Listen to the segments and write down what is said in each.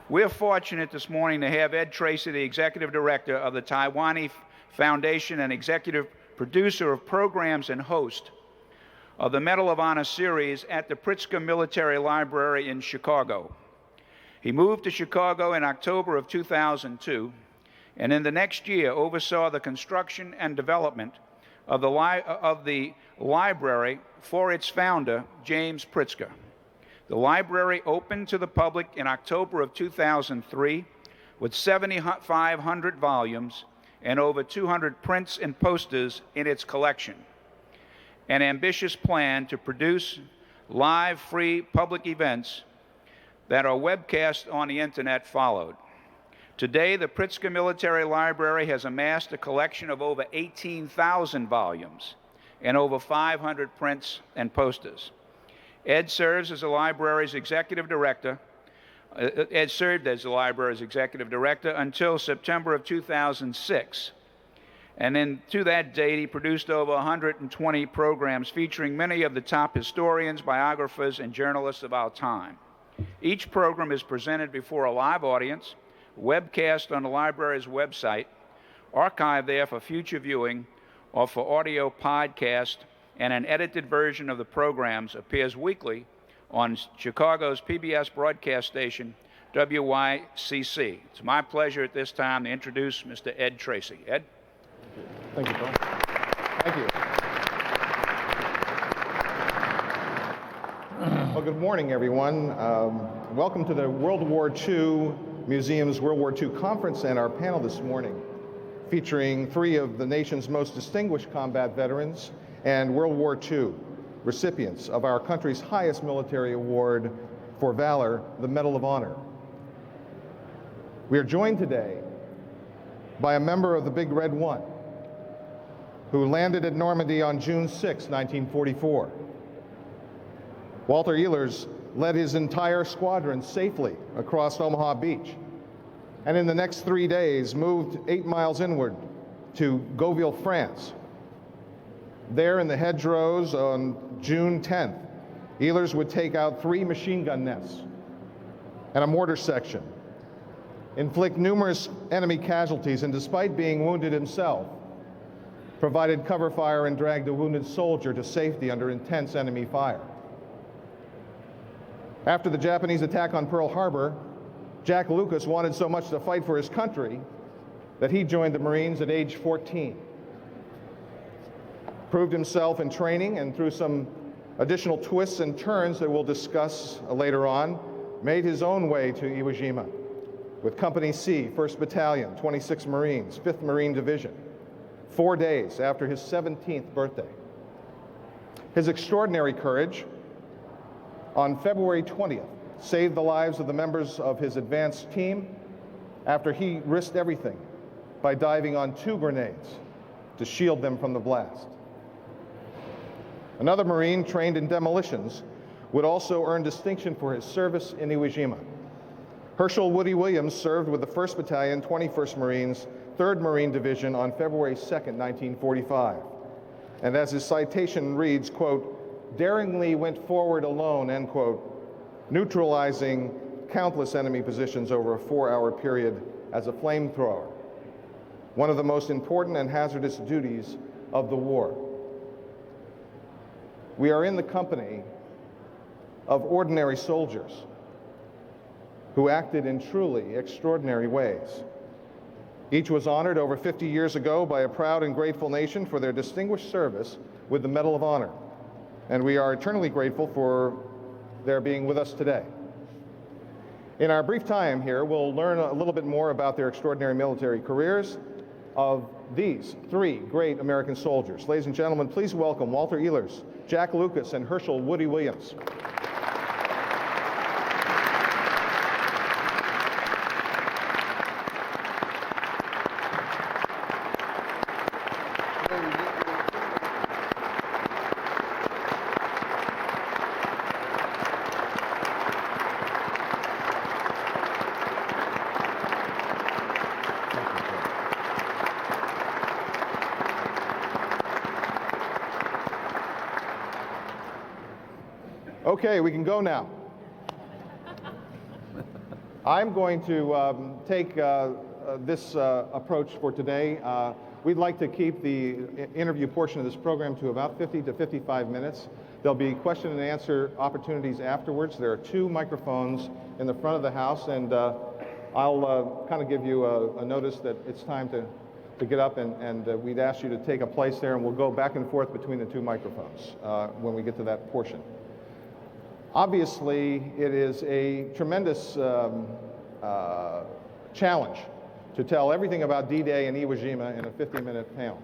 We're fortunate this morning to have Ed Tracy, the Executive Director of the WWII Foundation and Executive Producer of Programs and host of the Medal of Honor series at the Pritzker Military Library in Chicago. He moved to Chicago in October of 2002, and in the next year oversaw the construction and development of the library for its founder, James Pritzker. The library opened to the public in October of 2003 with 7,500 volumes and over 200 prints and posters in its collection. An ambitious plan to produce live, free public events that are webcast on the internet followed. Today, the Pritzker Military Library has amassed a collection of over 18,000 volumes and over 500 prints and posters. Ed serves as the library's executive director. Ed served as the library's executive director until September of 2006. And then to that date, he produced over 120 programs featuring many of the top historians, biographers, and journalists of our time. Each program is presented before a live audience, webcast on the library's website, archived there for future viewing or for audio podcast, and an edited version of the programs appears weekly on Chicago's PBS broadcast station, WWII. It's my pleasure at this time to introduce Mr. Ed Tracy. Ed? Thank you, Paul. Thank you. Well, good morning, everyone. Welcome to the World War II Museum's World War II Conference and our panel this morning, featuring three of the nation's most distinguished combat veterans and World War II recipients of our country's highest military award for valor, the Medal of Honor. We are joined today by a member of the Big Red One, who landed at Normandy on June 6, 1944. Walter Ehlers led his entire squadron safely across Omaha Beach, and in the next 3 days moved 8 miles inward to Gauville, France. There in the hedgerows on June 10th, Ehlers would take out 3 machine gun nests and a mortar section, inflict numerous enemy casualties, and despite being wounded himself, provided cover fire and dragged a wounded soldier to safety under intense enemy fire. After the Japanese attack on Pearl Harbor, Jack Lucas wanted so much to fight for his country that he joined the Marines at age 14. Proved himself in training, and through some additional twists and turns that we'll discuss later on, made his own way to Iwo Jima with Company C, 1st Battalion, 26 Marines, 5th Marine Division, 4 days after his 17th birthday. His extraordinary courage on February 20th saved the lives of the members of his advanced team after he risked everything by diving on 2 grenades to shield them from the blast. Another Marine trained in demolitions would also earn distinction for his service in Iwo Jima. Herschel Woody Williams served with the 1st Battalion, 21st Marines, 3rd Marine Division on February 2nd, 1945. And as his citation reads, quote, "daringly went forward alone," end quote, neutralizing countless enemy positions over a 4-hour period as a flamethrower, one of the most important and hazardous duties of the war. We are in the company of ordinary soldiers who acted in truly extraordinary ways. Each was honored over 50 years ago by a proud and grateful nation for their distinguished service with the Medal of Honor, and we are eternally grateful for their being with us today. In our brief time here, we'll learn a little bit more about their extraordinary military careers of these 3 great American soldiers. Ladies and gentlemen, please welcome Walter Ehlers, Jack Lucas, and Herschel Woody Williams. Okay, we can go now. I'm going to take this approach for today. We'd like to keep the interview portion of this program to about 50 to 55 minutes. There'll be question and answer opportunities afterwards. There are 2 microphones in the front of the house, and I'll kind of give you a notice that it's time to get up, and we'd ask you to take a place there, and we'll go back and forth between the 2 microphones when we get to that portion. Obviously, it is a tremendous challenge to tell everything about D-Day and Iwo Jima in a 50-minute panel.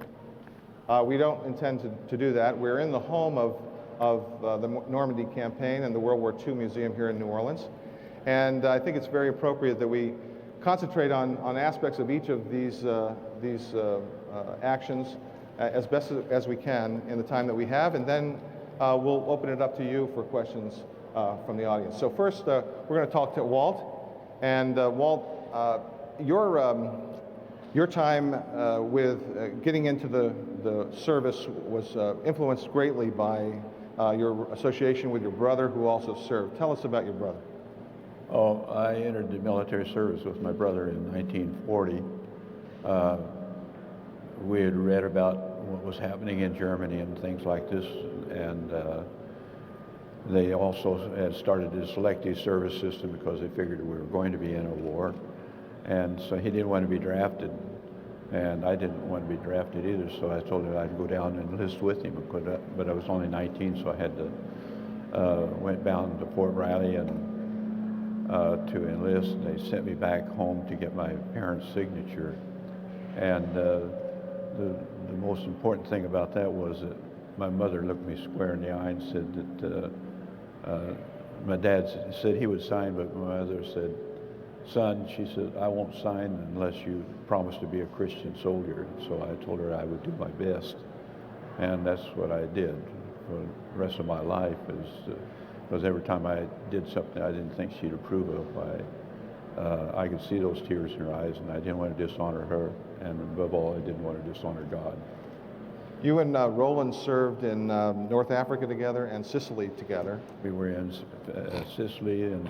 We don't intend to do that. We're in the home of the Normandy campaign and the World War II Museum here in New Orleans. And I think it's very appropriate that we concentrate on aspects of each of these actions as best as we can in the time that we have, and then we'll open it up to you for questions from the audience. So first, we're going to talk to Walt. And Walt, your time with getting into the service was influenced greatly by your association with your brother, who also served. Tell us about your brother. Oh, I entered the military service with my brother in 1940. We had read about what was happening in Germany and things like this, and they also had started the selective service system because they figured we were going to be in a war. And so he didn't want to be drafted, and I didn't want to be drafted either, so I told him I'd go down and enlist with him. But I was only 19, so I had to, went down to Fort Riley and to enlist. They sent me back home to get my parents' signature. And the most important thing about that was that my mother looked me square in the eye and said that my dad said he would sign, but my mother said, "Son," she said, "I won't sign unless you promise to be a Christian soldier." So I told her I would do my best, and that's what I did for the rest of my life. Because every time I did something I didn't think she'd approve of, I could see those tears in her eyes, and I didn't want to dishonor her, and above all, I didn't want to dishonor God. You and Roland served in North Africa together and Sicily together. We were in Sicily, and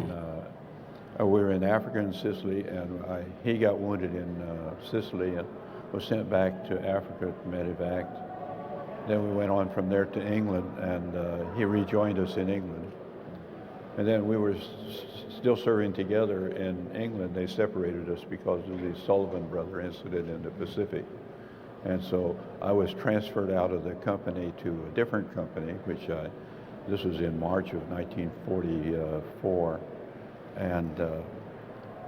we were in Africa and Sicily, and he got wounded in Sicily and was sent back to Africa to medevac. Then we went on from there to England, and he rejoined us in England. And then we were still serving together in England. They separated us because of the Sullivan Brother incident in the Pacific. And so I was transferred out of the company to a different company, which this was in March of 1944. And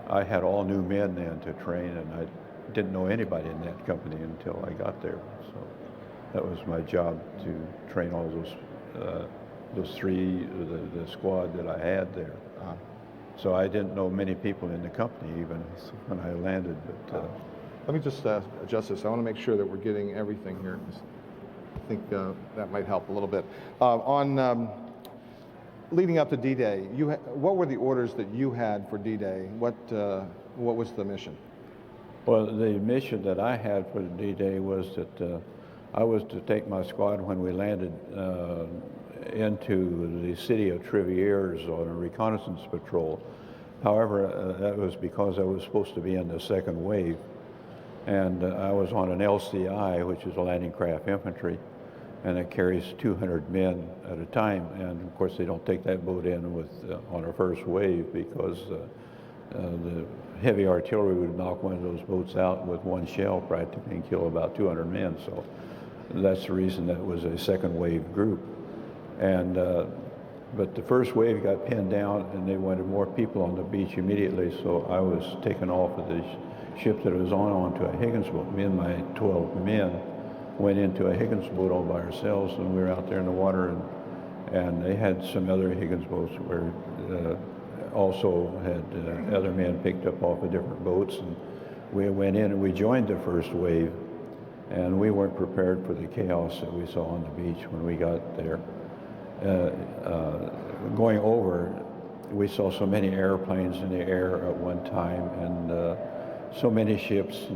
I had all new men then to train, and I didn't know anybody in that company until I got there. So that was my job, to train all those three, the squad that I had there. So I didn't know many people in the company even when I landed. But let me just adjust this. I want to make sure that we're getting everything here. I think that might help a little bit. Leading up to D-Day, what were the orders that you had for D-Day? What was the mission? Well, the mission that I had for the D-Day was that I was to take my squad when we landed into the city of Trivieres on a reconnaissance patrol. However, that was because I was supposed to be in the second wave, and I was on an LCI, which is a landing craft infantry, and it carries 200 men at a time. And of course, they don't take that boat in with on our first wave because the heavy artillery would knock one of those boats out with one shell practically and kill about 200 men. So that's the reason that was a second wave group. And but the first wave got pinned down, and they wanted more people on the beach immediately. So I was taken off of the ship that I was onto a Higgins boat. Me and my 12 men went into a Higgins boat all by ourselves, and we were out there in the water, and they had some other Higgins boats where also had other men picked up off of different boats, and we went in and we joined the first wave, and we weren't prepared for the chaos that we saw on the beach when we got there. Going over, we saw so many airplanes in the air at one time, and so many ships,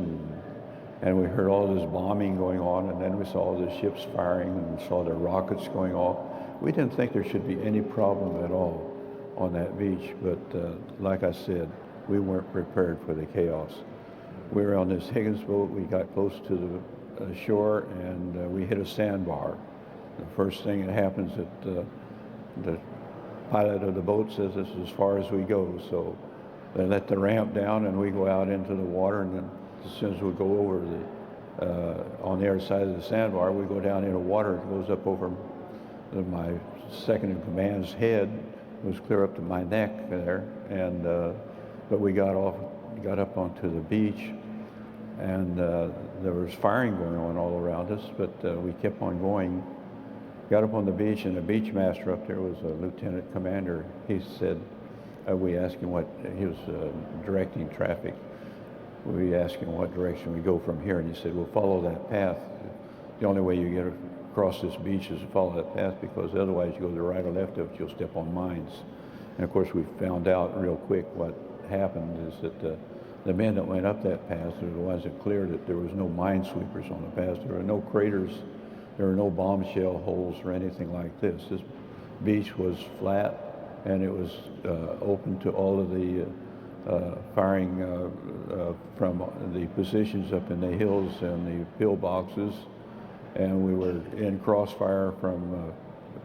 and we heard all this bombing going on, and then we saw all the ships firing and saw the rockets going off. We didn't think there should be any problem at all on that beach, but like I said, we weren't prepared for the chaos. We were on this Higgins boat. We got close to the shore, and we hit a sandbar. The first thing that happens is the pilot of the boat says this is as far as we go. So they let the ramp down, and we go out into the water, and then as soon as we go over on the other side of the sandbar, we go down into water. It goes up over my second in command's head. It was clear up to my neck there, and but we got up onto the beach, and there was firing going on all around us, but we kept on going. Got up on the beach, and the beach master up there was a lieutenant commander. He said, we asked him what, he was directing traffic. We asked him what direction we go from here, and he said, we'll follow that path. The only way you get across this beach is to follow that path, because otherwise you go to the right or left of it, you'll step on mines. And of course we found out real quick what happened is that the men that went up that path were the ones that cleared it. There was no minesweepers on the path. There were no craters. There were no bombshell holes or anything like this. This beach was flat, and it was open to all of the firing from the positions up in the hills and the pillboxes. And we were in crossfire from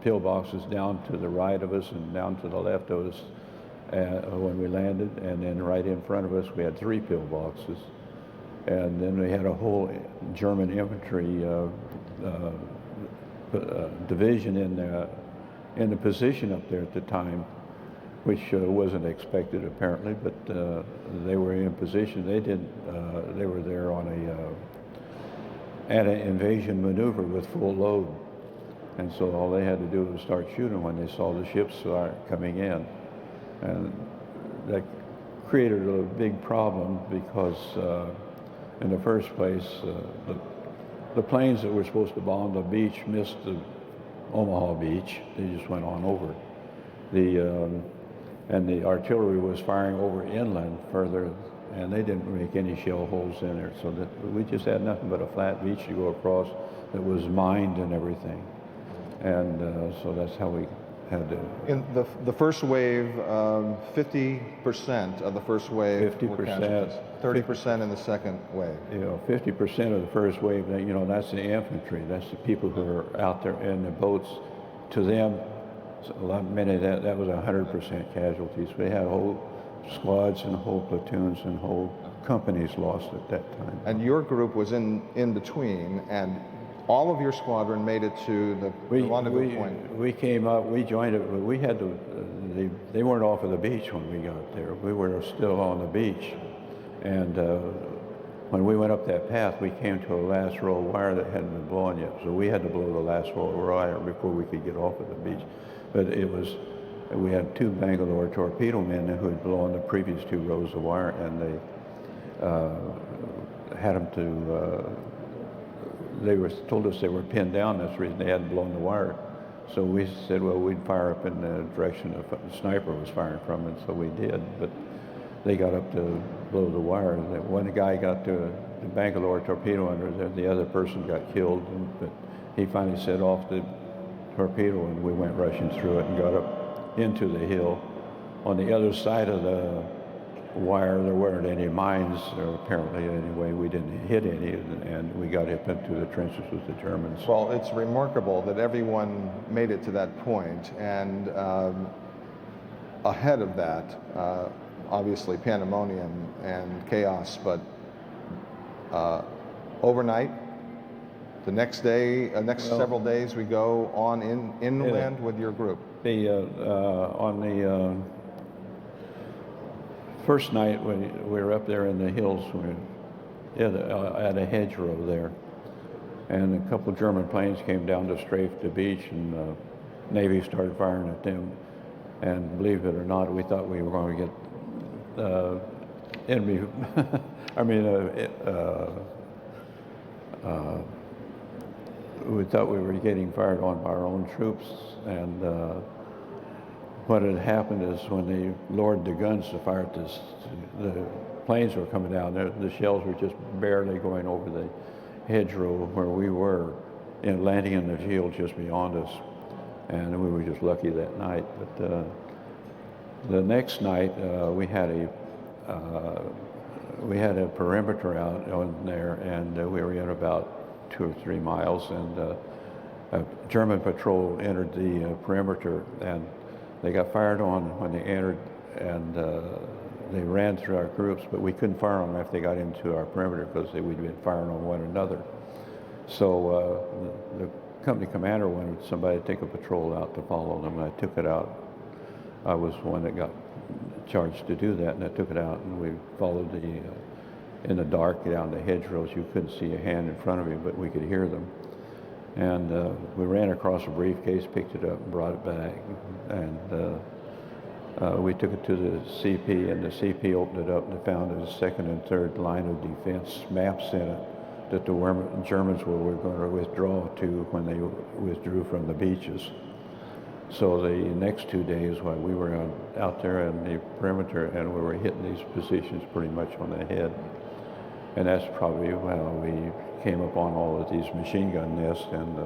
pillboxes down to the right of us and down to the left of us when we landed. And then right in front of us, we had 3 pillboxes. And then we had a whole German infantry division in the position up there at the time, which wasn't expected apparently, but they were in position. They were there on an invasion maneuver with full load, and so all they had to do was start shooting when they saw the ships coming in, and that created a big problem because in the first place the planes that were supposed to bomb the beach missed the Omaha beach. They just went on over. And the artillery was firing over inland further, and they didn't make any shell holes in there. So that we just had nothing but a flat beach to go across that was mined and everything. And so that's how we had to. In the first wave, 50% of the first wave 50%. 30% in the second wave. 50% of the first wave, that's the infantry. That's the people who are out there in the boats. To them, many of that was 100% casualties. We had whole squads and whole platoons and whole companies lost at that time. And your group was in between, and all of your squadron made it to the rendezvous point. We came up, we joined it, but we had to, they weren't off of the beach when we got there. We were still on the beach. And when we went up that path, we came to a last row of wire that hadn't been blown yet. So we had to blow the last row of wire before we could get off of the beach. But we had 2 Bangalore torpedo men who had blown the previous 2 rows of wire, and they had them to, told us they were pinned down. That's the reason they hadn't blown the wire. So we said, well, we'd fire up in the direction the sniper was firing from, and so we did. But they got up to blow the wire. One guy got to the Bangalore torpedo under there, the other person got killed, but he finally set off the torpedo, and we went rushing through it and got up into the hill. On the other side of the wire, there weren't any mines, or apparently anyway. We didn't hit any, and we got up into the trenches with the Germans. Well, it's remarkable that everyone made it to that point, and ahead of that, obviously pandemonium and chaos, but overnight, the next day, several days, we go on inland with your group. On the first night, when we were up there in the hills, we had at a hedgerow there, and a couple of German planes came down to strafe the beach, and the Navy started firing at them. And believe it or not, we thought we were going to get enemy, we thought we were getting fired on by our own troops, and what had happened is when they lowered the guns to fire at this, the planes were coming down there, the shells were just barely going over the hedgerow where we were, and landing in the field just beyond us, and we were just lucky that night. But the next night, we had we had a perimeter out on there, and we were in about 2 or 3 miles, and a German patrol entered the perimeter, and they got fired on when they entered, and they ran through our groups, but we couldn't fire on them if they got into our perimeter because we'd been firing on one another. So the company commander wanted somebody to take a patrol out to follow them, and I took it out. I was the one that got charged to do that, and I took it out, and we followed in the dark down the hedgerows. You couldn't see a hand in front of you, but we could hear them. And we ran across a briefcase, picked it up, and brought it back, and we took it to the CP, and the CP opened it up and found a second and third line of defense maps in it that the Germans were going to withdraw to when they withdrew from the beaches. So the next 2 days while we were out there in the perimeter, and we were hitting these positions pretty much on the head. And that's probably how we came upon all of these machine gun nests and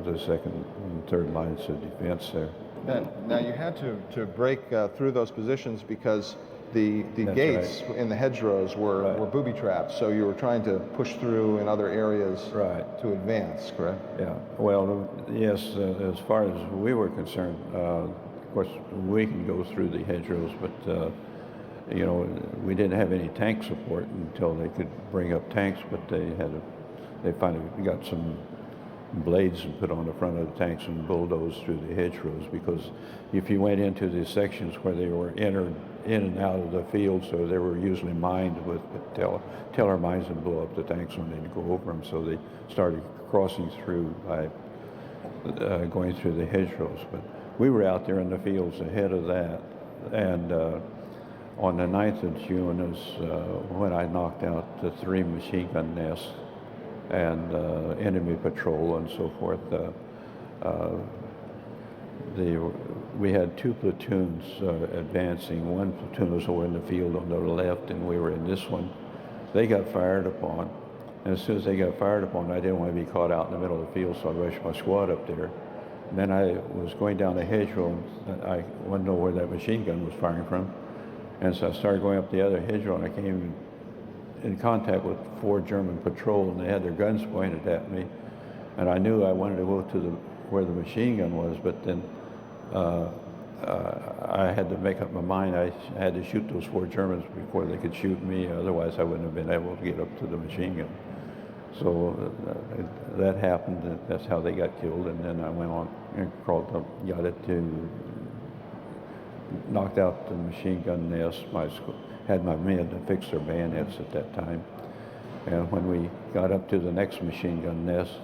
the second and third lines of defense there. Now you had to break through those positions because the gates in the hedgerows were booby traps, so you were trying to push through in other areas to advance, correct? Yeah, well, yes, as far as we were concerned, of course, we can go through the hedgerows, but, you know, we didn't have any tank support until they could bring up tanks, but they finally got some blades and put on the front of the tanks and bulldozed through the hedgerows, because if you went into the sections where they were entered in and out of the field, so they were usually mined with teller mines and blow up the tanks when they'd go over them. So they started crossing through by going through the hedgerows. But we were out there in the fields ahead of that, and on the 9th of June is when I knocked out the 3 machine gun nests and enemy patrol and so forth. We had 2 platoons advancing. One platoon was over in the field on the left, and we were in this one. They got fired upon, and as soon as they got fired upon, I didn't want to be caught out in the middle of the field, so I rushed my squad up there. And then I was going down the hedgerow, and I wanted to know where that machine gun was firing from. And so I started going up the other hedgerow, and I came in contact with 4 German patrol, and they had their guns pointed at me. And I knew I wanted to go to where the machine gun was, but then I had to make up my mind. I had to shoot those 4 Germans before they could shoot me, otherwise I wouldn't have been able to get up to the machine gun. So that happened, and that's how they got killed, and then I went on and crawled up, got it to, knocked out the machine gun nest. Had my men to fix their bayonets at that time. And when we got up to the next machine gun nest,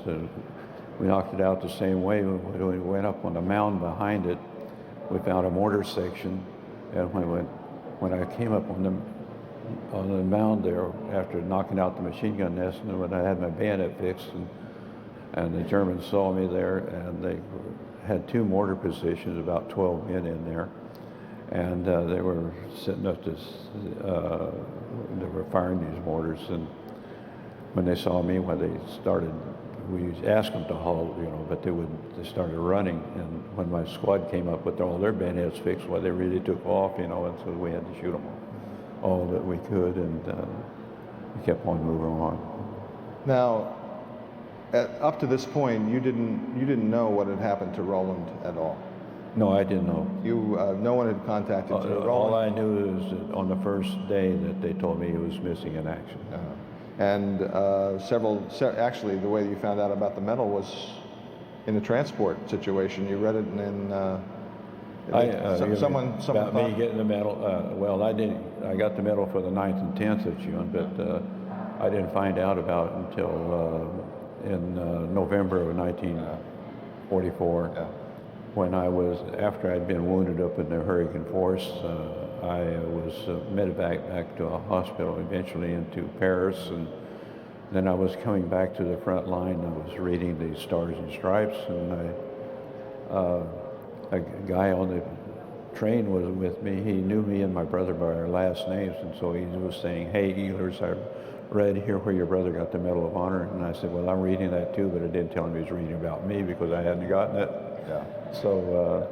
we knocked it out the same way. When we went up on the mound behind it, we found a mortar section, and when I came up on the mound there after knocking out the machine gun nest, and when I had my bayonet fixed, and the Germans saw me there, and they had 2 mortar positions, about 12 men in there, and they were sitting up this, they were firing these mortars, and when they saw me, when they started, we asked them to halt, you know, but they started running, and when my squad came up with all their bayonets fixed, well, they really took off, you know, and so we had to shoot them all that we could, and we kept on moving on. Now, up to this point, you didn't know what had happened to Roland at all. No, I didn't know. No one had contacted you. Roland? All I knew is that on the first day that they told me he was missing in action. And actually, the way you found out about the medal was in a transport situation. You read it in someone about me getting the medal. Well, I didn't. I got the medal for the 9th and 10th of June, but I didn't find out about it until in November of 1944. Yeah. When after I'd been wounded up in the Hurricane Force, I was medevaced back to a hospital, eventually into Paris, and then I was coming back to the front line. I was reading the Stars and Stripes, and a guy on the train was with me. He knew me and my brother by our last names, and so he was saying, "Hey, Ehlers, I read here where your brother got the Medal of Honor." And I said, "Well, I'm reading that too," but I didn't tell him he was reading about me because I hadn't gotten it. Yeah. So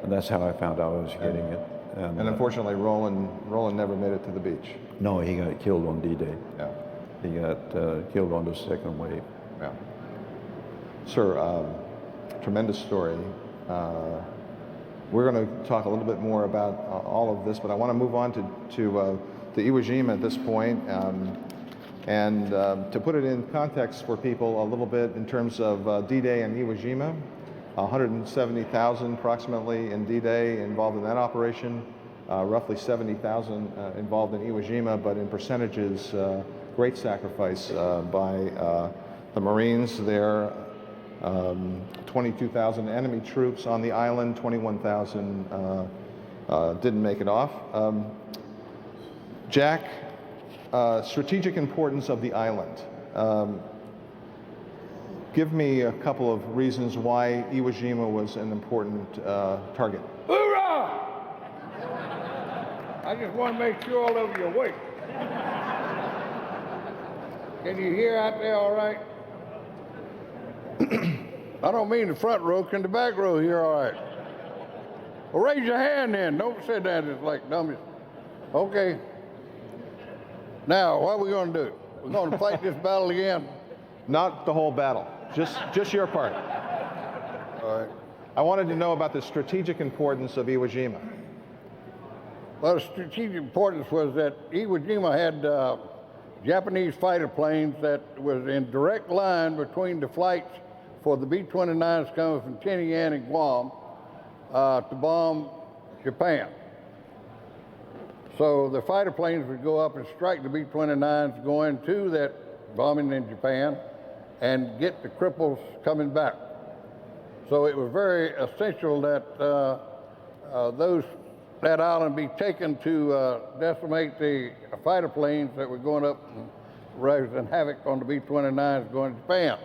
and that's how I found out I was getting it. And unfortunately, Roland never made it to the beach. No, he got killed on D-Day. Yeah. He got killed on the second wave. Yeah. Sir, tremendous story. We're going to talk a little bit more about all of this, but I want to move on to Iwo Jima at this point. And to put it in context for people a little bit in terms of D-Day and Iwo Jima, 170,000 approximately in D-Day involved in that operation, roughly 70,000 involved in Iwo Jima, but in percentages, great sacrifice by the Marines there. 22,000 enemy troops on the island, 21,000 didn't make it off. Jack, strategic importance of the island. Give me a couple of reasons why Iwo Jima was an important target. Hoorah! I just want to make sure all of you are awake. Can you hear out there all right? I don't mean the front row. Can the back row hear all right? Well, raise your hand then. Don't sit down just like dummies. Okay. Now, what are we going to do? We're going to fight this battle again? Not the whole battle, just your part. All right. I wanted to know about the strategic importance of Iwo Jima. Well, the strategic importance was that Iwo Jima had Japanese fighter planes that was in direct line between the flights for the B-29s coming from Tinian and Guam to bomb Japan. So the fighter planes would go up and strike the B-29s going to that bombing in Japan and get the cripples coming back. So it was very essential that that island be taken to decimate the fighter planes that were going up and raising havoc on the B-29s going to Japan.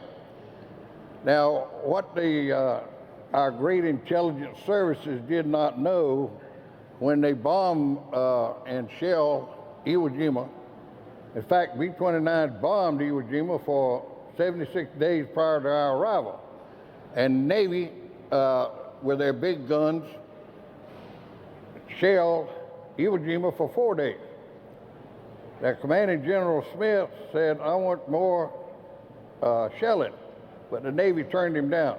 Now, what our great intelligence services did not know when they bombed and shelled Iwo Jima. In fact, B-29s bombed Iwo Jima for 76 days prior to our arrival. And Navy, with their big guns, shelled Iwo Jima for 4 days. Now, Commanding General Smith said, I want more shelling, but the Navy turned him down.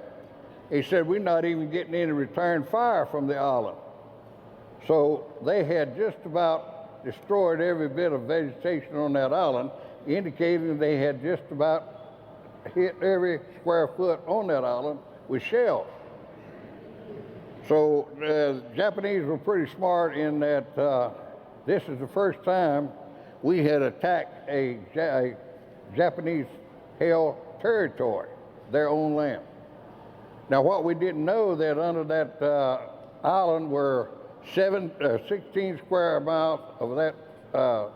He said, we're not even getting any return fire from the island. So they had just about destroyed every bit of vegetation on that island, indicating they had just about hit every square foot on that island with shells. So the Japanese were pretty smart in that this is the first time we had attacked a Japanese-held territory, their own land. Now, what we didn't know that under that island were 16 square miles of that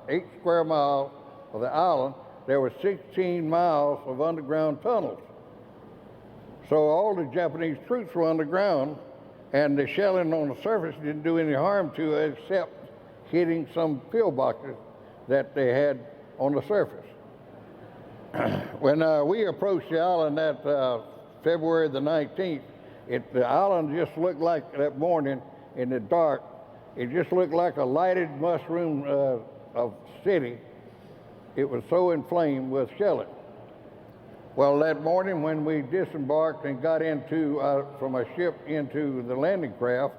8 square miles of the island, there were 16 miles of underground tunnels. So all the Japanese troops were underground, and the shelling on the surface didn't do any harm to it except hitting some pillboxes that they had on the surface. When we approached the island that February the 19th, the island just looked like that morning in the dark, it just looked like a lighted mushroom of city. It was so inflamed with shelling. Well, that morning when we disembarked and got into from a ship into the landing craft,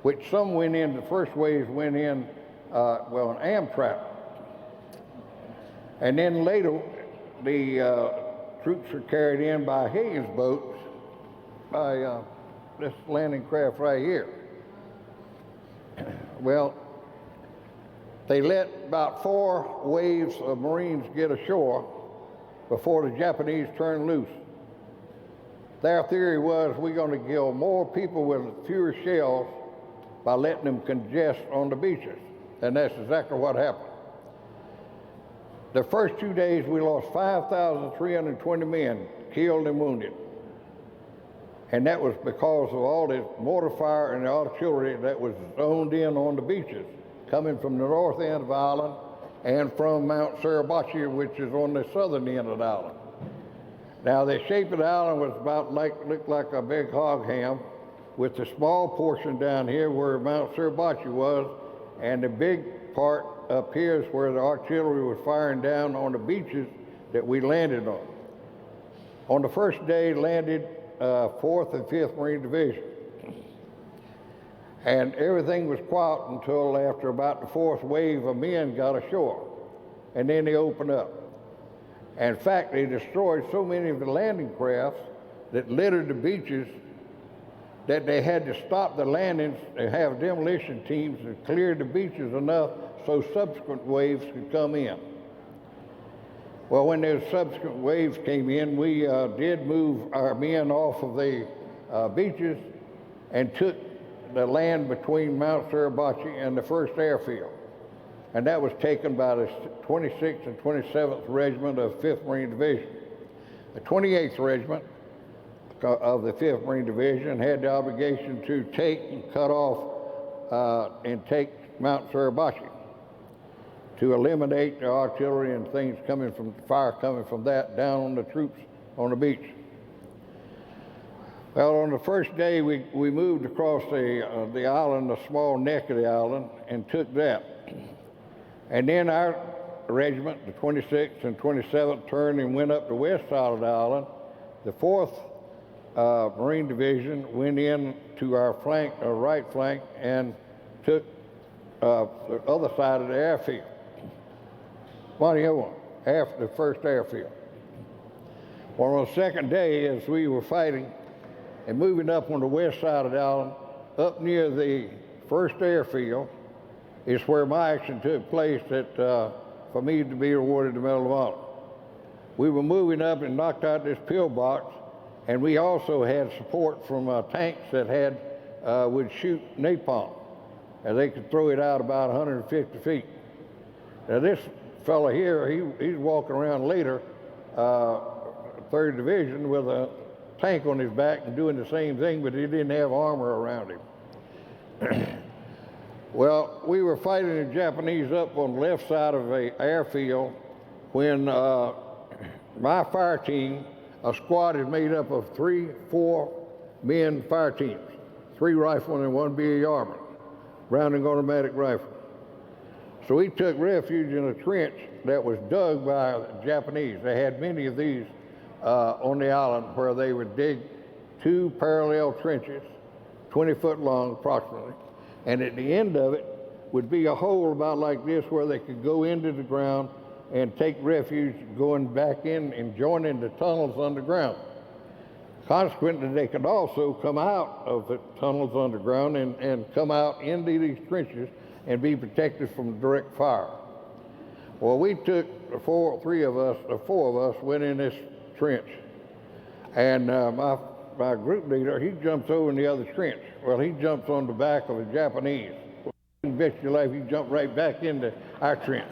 which some went in, the first waves went in, an Amtrak. And then later, the troops were carried in by Higgins boats by this landing craft right here. Well, they let about 4 waves of Marines get ashore before the Japanese turned loose. Their theory was we're going to kill more people with fewer shells by letting them congest on the beaches. And that's exactly what happened. The first 2 days, we lost 5,320 men killed and wounded. And that was because of all the mortar fire and the artillery that was zoned in on the beaches, coming from the north end of the island and from Mount Suribachi, which is on the southern end of the island. Now, the shape of the island was looked like a big hog ham, with the small portion down here where Mount Suribachi was, and the big part up here is where the artillery was firing down on the beaches that we landed on. On the first day, landed 4th and 5th Marine Division. And everything was quiet until after about the 4th wave of men got ashore. And then they opened up. In fact, they destroyed so many of the landing crafts that littered the beaches that they had to stop the landings and have demolition teams that cleared the beaches enough so subsequent waves could come in. Well, when those subsequent waves came in, we did move our men off of the beaches and took the land between Mount Suribachi and the 1st Airfield. And that was taken by the 26th and 27th Regiment of 5th Marine Division. The 28th Regiment of the 5th Marine Division had the obligation to take and cut off and take Mount Suribachi to eliminate the artillery and things coming from fire coming from that down on the troops on the beach. Well, on the first day, we moved across the island, the small neck of the island, and took that. And then our regiment, the 26th and 27th, turned and went up the west side of the island. The 4th Marine Division went in to our flank, our right flank, and took the other side of the airfield. After the 1st Airfield. Well, on the second day, as we were fighting and moving up on the west side of the island, up near the 1st Airfield, is where my action took place for me to be awarded the Medal of Honor. We were moving up and knocked out this pillbox, and we also had support from tanks that would shoot napalm, and they could throw it out about 150 feet. Now this fella here, he's walking around later, 3rd Division, with a tank on his back and doing the same thing, but he didn't have armor around him. Well, we were fighting the Japanese up on the left side of the airfield when my fire team, a squad is made up of 3-4 men fire teams, 3 riflemen and 1 BAR-man, Browning automatic rifle. So we took refuge in a trench that was dug by the Japanese. They had many of these on the island where they would dig 2 parallel trenches, 20 foot long approximately, and at the end of it would be a hole about like this where they could go into the ground and take refuge going back in and joining the tunnels underground. Consequently, they could also come out of the tunnels underground and come out into these trenches and be protected from direct fire. Well, we took the 4 of us went in this trench, and my group leader, he jumps over in the other trench. Well, he jumps on the back of a Japanese. Well, you can bet your life he jumped right back into our trench.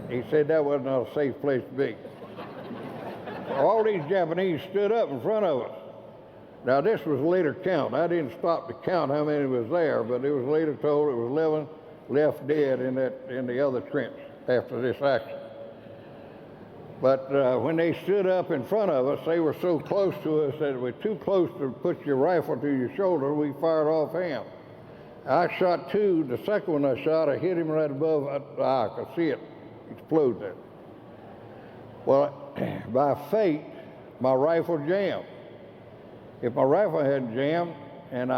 He said that was not a safe place to be. All these Japanese stood up in front of us. Now, this was later count. I didn't stop to count how many was there, but it was later told it was 11 left dead in the other trench after this action. But when they stood up in front of us, they were so close to us that it was too close to put your rifle to your shoulder. We fired offhand. I shot 2. The second one I shot, I hit him right above the eye. I could see it explode there. Well, by fate, my rifle jammed. If my rifle hadn't jammed, and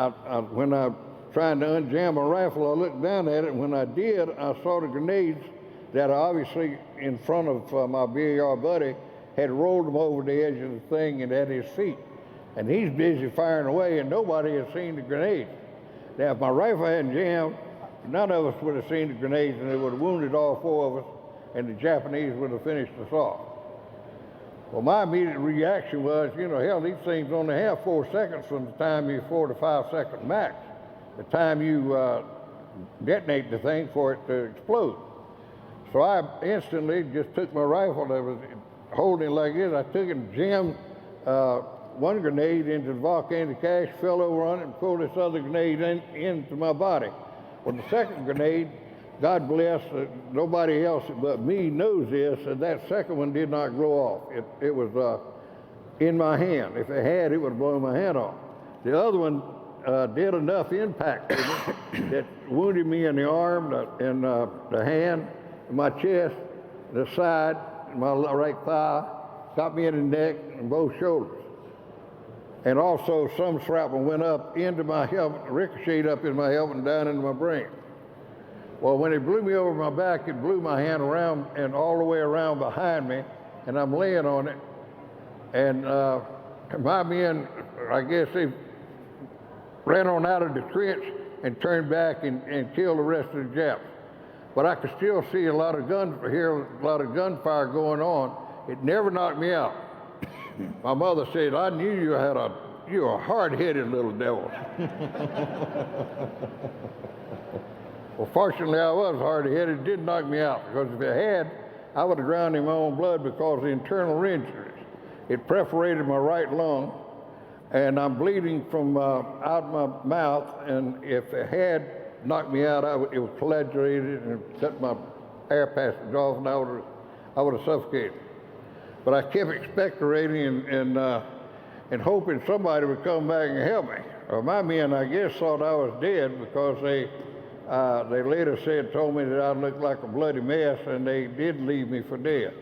when I trying to unjam my rifle, I looked down at it, and when I did, I saw the grenades that obviously in front of my BAR buddy had rolled them over the edge of the thing and at his feet. And he's busy firing away, and nobody had seen the grenades. Now, if my rifle hadn't jammed, none of us would have seen the grenades, and they would have wounded all 4 of us, and the Japanese would have finished us off. Well, my immediate reaction was, hell, these things only have 4 seconds from the time you 4 to 5 second max, the time you detonate the thing for it to explode. So I instantly just took my rifle that was holding it like this. I took it and jammed 1 grenade into the volcanic ash, fell over on it, and pulled this other grenade into my body. Well, the second grenade, God bless, nobody else but me knows this, and that second one did not go off. It was in my hand. If it had, it would have blown my hand off. The other one did enough impact to me that wounded me in the arm, the hand, my chest, the side, my right thigh, got me in the neck and both shoulders. And also some shrapnel went up into my helmet, ricocheted up in my helmet and down into my brain. Well, when it blew me over my back, it blew my hand around and all the way around behind me, and I'm laying on it. And my men, I guess they ran on out of the trench and turned back and killed the rest of the Japs. But I could still see hear a lot of gunfire going on. It never knocked me out. My mother said, I knew you were a hard-headed little devil. Well, fortunately, I was hard-headed. It did knock me out, because if it had, I would have drowned in my own blood because of the internal injuries. It perforated my right lung, and I'm bleeding from out my mouth, and if it had knocked me out, it was coagulated and cut my air passage off, and I would have suffocated. But I kept expectorating and hoping somebody would come back and help me. My men, I guess, thought I was dead because they later told me that I looked like a bloody mess, and they did leave me for dead.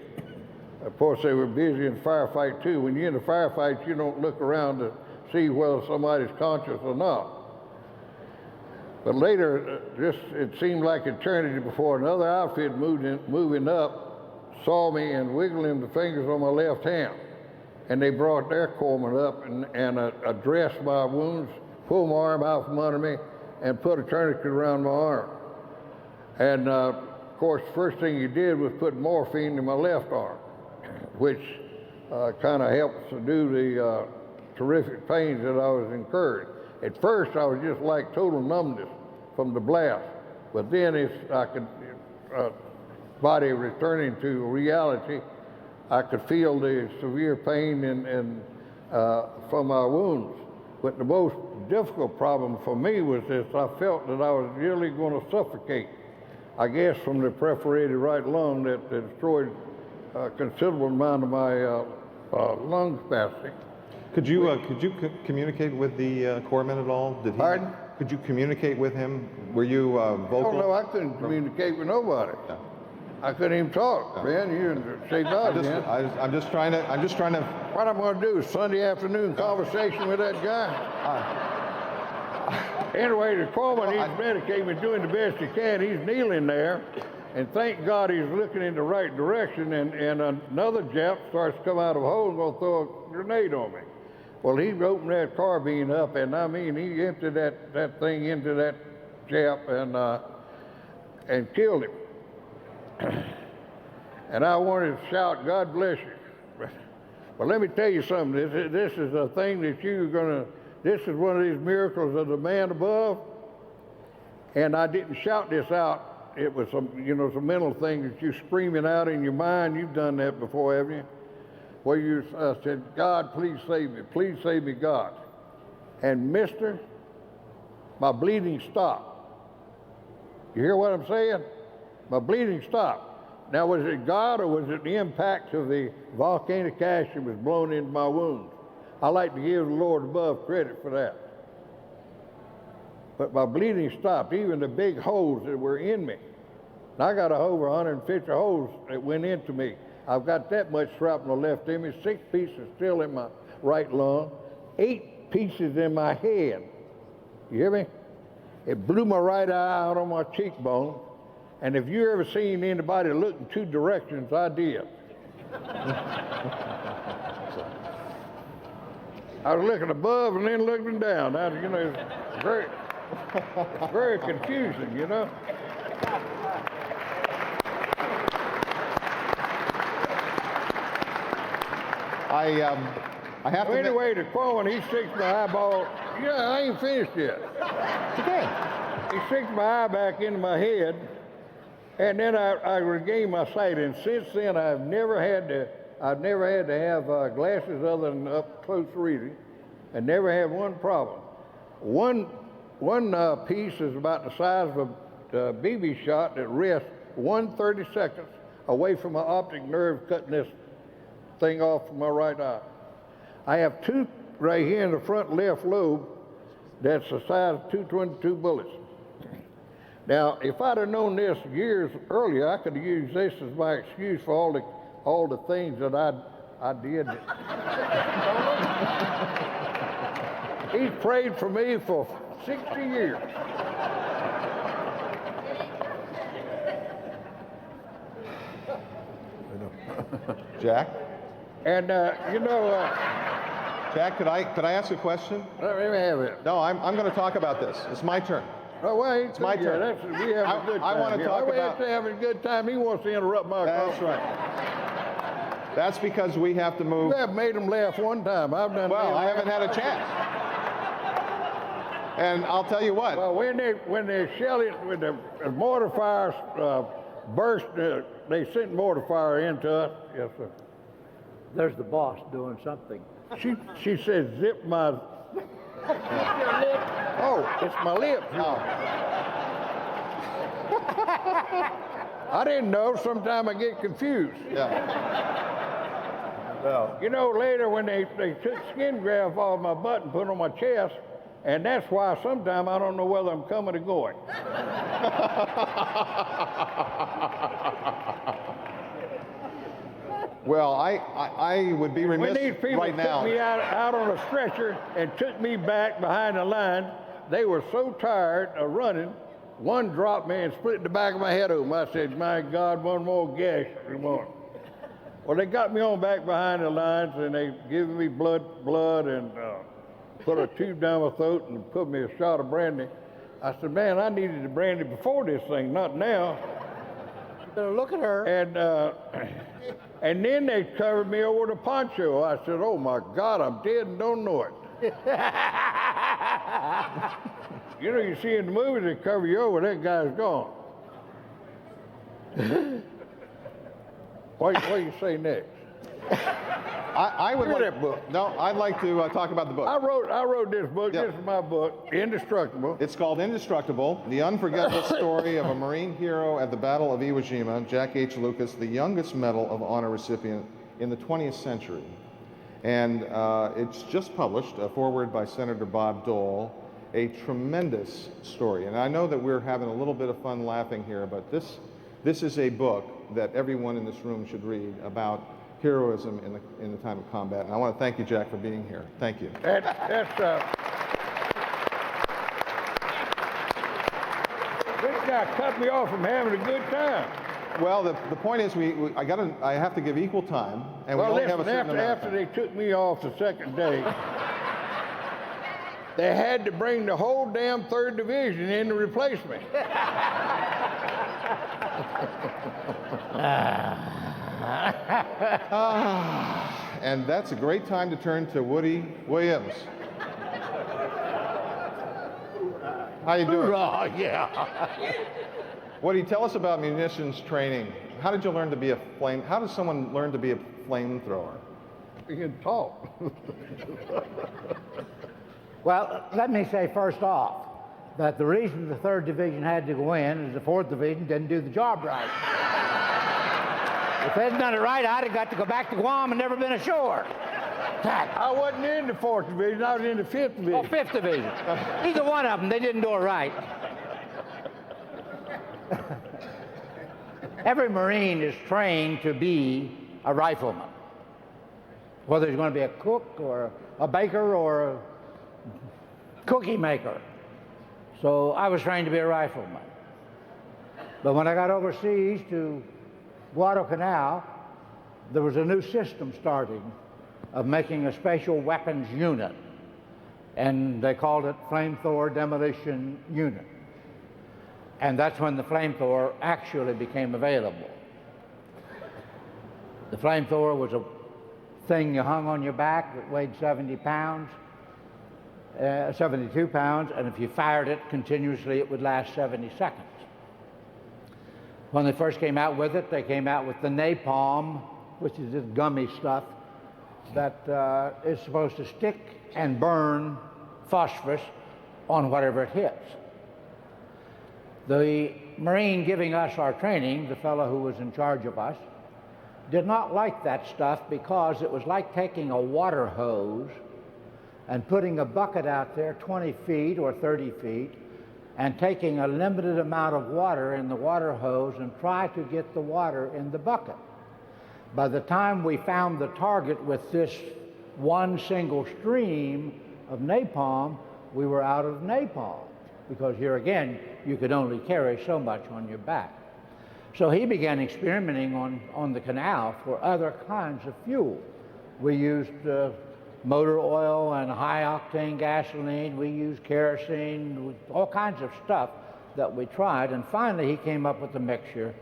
Of course, they were busy in firefight too. When you're in a firefight, you don't look around to see whether somebody's conscious or not. But later, it seemed like eternity before another outfit moving up saw me and wiggling the fingers on my left hand. And they brought their corpsman up and addressed my wounds, pulled my arm out from under me, and put a tourniquet around my arm. And of course, the first thing he did was put morphine in my left arm, which kind of helped subdue the terrific pains that I was incurring. At first, I was just like total numbness from the blast, but then body returning to reality, I could feel the severe pain from my wounds. But the most difficult problem for me was this: I felt that I was really going to suffocate. I guess from the perforated right lung that destroyed a considerable amount of my lung capacity. Could you communicate with the corpsman at all? Pardon? Could you communicate with him? Were you vocal? Oh no, I couldn't communicate with nobody. No. I couldn't even talk, man. You say no, man. I'm just trying to. What I'm going to do is Sunday afternoon conversation with that guy. Anyway, the corpsman, he's medicating me, doing the best he can. He's kneeling there, and thank God he's looking in the right direction. And another Jap starts to come out of a hole and going to throw a grenade on me. Well, he opened that carbine up, and I mean, he emptied that thing into that Jap and killed him. And I wanted to shout, God bless you. But let me tell you something. This is a thing that this is one of these miracles of the man above. And I didn't shout this out. It was some mental thing that you're screaming out in your mind. You've done that before, haven't you? Where you said, God, please save me, God. And mister, my bleeding stopped. You hear what I'm saying? My bleeding stopped. Now, was it God or was it the impact of the volcanic ash that was blown into my wounds? I like to give the Lord above credit for that. But my bleeding stopped, even the big holes that were in me. And I got over 150 holes that went into me. I've got that much shrapnel left in me, 6 pieces still in my right lung, 8 pieces in my head. You hear me? It blew my right eye out on my cheekbone. And if you ever seen anybody look in 2 directions, I did. I was looking above and then looking down. It's very confusing, you know. I have to. Anyway, the corpsman, he sticks my eyeball. Yeah, I ain't finished yet. It's okay. He sticks my eye back into my head, and then I regained my sight. And since then, I've never had to have glasses other than up close reading, and never had one problem. One piece is about the size of a BB shot that rests 1/32 away from my optic nerve, cutting this thing off from my right eye. I have two right here in the front left lobe that's the size of 222 bullets. Now, if I'd have known this years earlier, I could have used this as my excuse for all the things that I did. He's prayed for me for 60 years. Jack? And Jack, could I ask a question? let me have it. No, I'm going to talk about this. It's my turn. Oh, wait, It's my turn. We have a good time. I want to talk about. We're having a good time. He wants to interrupt my That's call. right. That's because we have to move. You have made him laugh one time. I've done. Well, I haven't had a chance. And I'll tell you what. Well, when they shell it, when the mortar fires burst, they sent mortar fire into us. Yes, sir. There's the boss doing something. She said, zip my. Oh, it's my lip. Oh. I didn't know. Sometimes I get confused. Yeah. You know, later when they took skin graft off my butt and put it on my chest, and that's why sometimes I don't know whether I'm coming or going. Well, I would be When remiss these people right now. took me out on a stretcher and took me back behind the line, they were so tired of running, one dropped me and split the back of my head open. I said, my God, one more gash. Well, they got me on back behind the lines, and they given me blood, and put a tube down my throat and put me a shot of brandy. I said, man, I needed the brandy before this thing, not now. Look at her. And then they covered me over with a poncho. I said, oh my God, I'm dead and don't know it. You know, you see in the movies, they cover you over, that guy's gone. What do you say next? I would Read like that book. No, I'd like to talk about the book. I wrote this book. Yeah. This is my book, Indestructible. It's called Indestructible, the unforgettable story of a Marine hero at the Battle of Iwo Jima, Jack H. Lucas, the youngest Medal of Honor recipient in the 20th century. And it's just published, a foreword by Senator Bob Dole, a tremendous story. And I know that we're having a little bit of fun laughing here, but this is a book that everyone in this room should read about heroism in the time of combat. And I want to thank you, Jack, for being here. Thank you. This guy cut me off from having a good time. Well, the point is, I have to give equal time, and Well, we only have a listen, certain amount of after time. they took me off the second day, they had to bring the whole damn 3rd Division in to replace me. And that's a great time to turn to Woody Williams. How you doing? Yeah. Woody, tell us about munitions training. How did you learn to be a how does someone learn to be a flamethrower? Being taught. Well, let me say first off that the reason the 3rd Division had to go in is the 4th Division didn't do the job right. If they hadn't done it right, I'd have got to go back to Guam and never been ashore. I wasn't in the 4th Division, I was in the 5th Division. Oh, 5th Division. Either one of them, they didn't do it right. Every Marine is trained to be a rifleman. Whether he's going to be a cook or a baker or a cookie maker. So I was trained to be a rifleman. But when I got overseas to Guadalcanal, there was a new system starting of making a special weapons unit. And they called it Flamethrower Demolition Unit. And that's when the flamethrower actually became available. The flamethrower was a thing you hung on your back that weighed 72 pounds, and if you fired it continuously, it would last 70 seconds. When they first came out with it, they came out with the napalm, which is this gummy stuff that is supposed to stick and burn phosphorus on whatever it hits. The Marine giving us our training, the fellow who was in charge of us, did not like that stuff because it was like taking a water hose and putting a bucket out there 20 feet or 30 feet and taking a limited amount of water in the water hose and try to get the water in the bucket. By the time we found the target with this one single stream of napalm, we were out of napalm, because here again, you could only carry so much on your back. So he began experimenting on the canal for other kinds of fuel. We used motor oil and high-octane gasoline. We used kerosene, all kinds of stuff that we tried. And finally, he came up with a mixture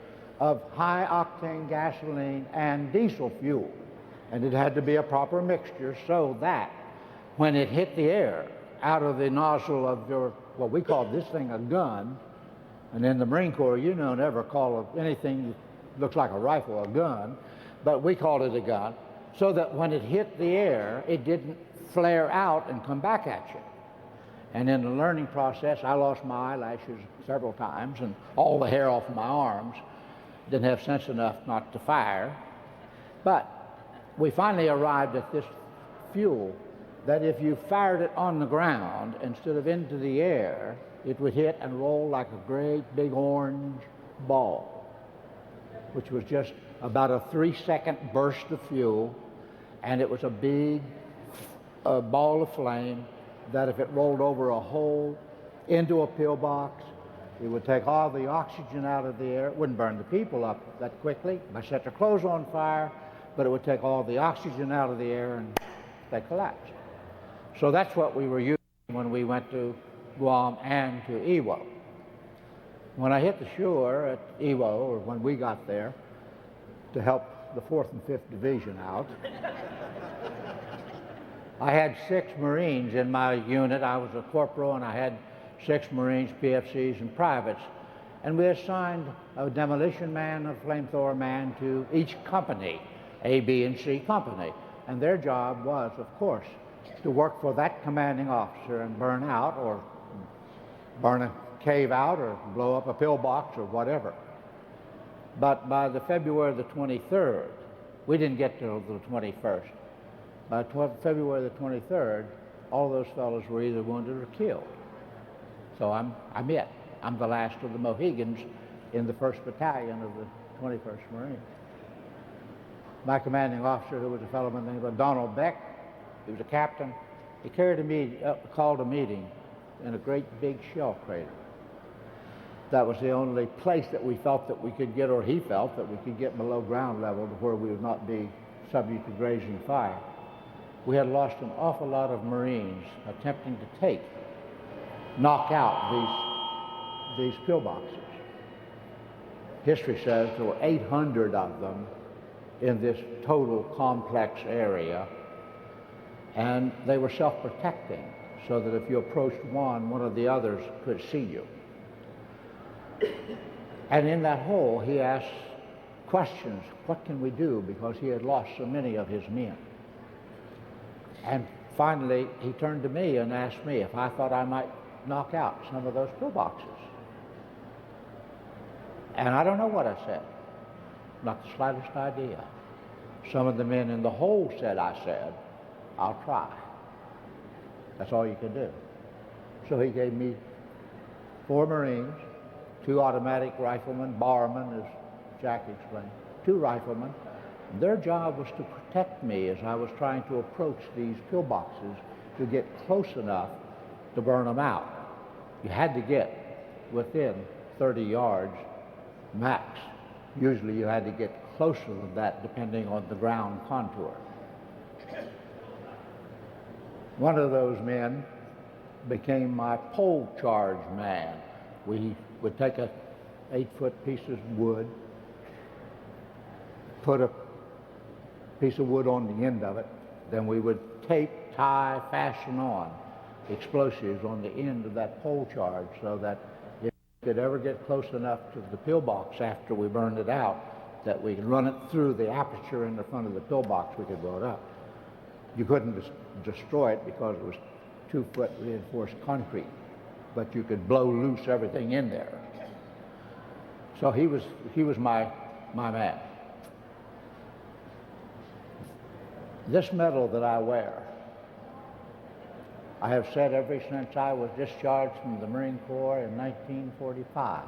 of high-octane gasoline and diesel fuel. And it had to be a proper mixture so that when it hit the air out of the nozzle of your, well, we called this thing a gun. And in the Marine Corps, you don't ever call anything that looks like a rifle a gun, but we called it a gun, so that when it hit the air, it didn't flare out and come back at you. And in the learning process, I lost my eyelashes several times and all the hair off my arms. Didn't have sense enough not to fire. But we finally arrived at this fuel that if you fired it on the ground instead of into the air, it would hit and roll like a great big orange ball, which was just about a 3-second burst of fuel, and it was a big ball of flame that if it rolled over a hole into a pillbox, it would take all the oxygen out of the air. It wouldn't burn the people up that quickly. It might set their clothes on fire, but it would take all the oxygen out of the air and they'd collapse. So that's what we were using when we went to Guam and to Iwo. When I hit the shore at Iwo, or when we got there, to help the 4th and 5th Division out, I had 6 Marines in my unit. I was a corporal, and I had 6 Marines, PFCs, and privates. And we assigned a demolition man, a flamethrower man to each company, A, B, and C company. And their job was, of course, to work for that commanding officer and burn out, or burn a cave out, or blow up a pillbox, or whatever. But by the February the 23rd, we didn't get till the 21st. By February the 23rd, all those fellows were either wounded or killed. So I'm it. I'm the last of the Mohegans in the 1st Battalion of the 21st Marines. My commanding officer, who was a fellow named Donald Beck, he was a captain. He called a meeting in a great big shell crater. That was the only place that we felt that we could get, or he felt that we could get below ground level to where we would not be subject to grazing fire. We had lost an awful lot of Marines attempting to knock out these pillboxes. History says there were 800 of them in this total complex area, and they were self-protecting, so that if you approached one of the others could see you. And in that hole, he asked questions. What can we do? Because he had lost so many of his men. And finally, he turned to me and asked me if I thought I might knock out some of those pillboxes. And I don't know what I said. Not the slightest idea. Some of the men in the hole said I said, "I'll try." That's all you can do. So he gave me 4 Marines, 2 automatic riflemen, barmen, as Jack explained, 2 riflemen. Their job was to protect me as I was trying to approach these pillboxes to get close enough to burn them out. You had to get within 30 yards max. Usually you had to get closer than that depending on the ground contour. One of those men became my pole charge man. We would take a 8-foot piece of wood, put a piece of wood on the end of it, then we would tape, tie, fasten on explosives on the end of that pole charge, so that if we could ever get close enough to the pillbox after we burned it out, that we could run it through the aperture in the front of the pillbox, we could blow it up. You couldn't destroy it because it was 2-foot reinforced concrete, but you could blow loose everything in there. So he was my man. This medal that I wear, I have said ever since I was discharged from the Marine Corps in 1945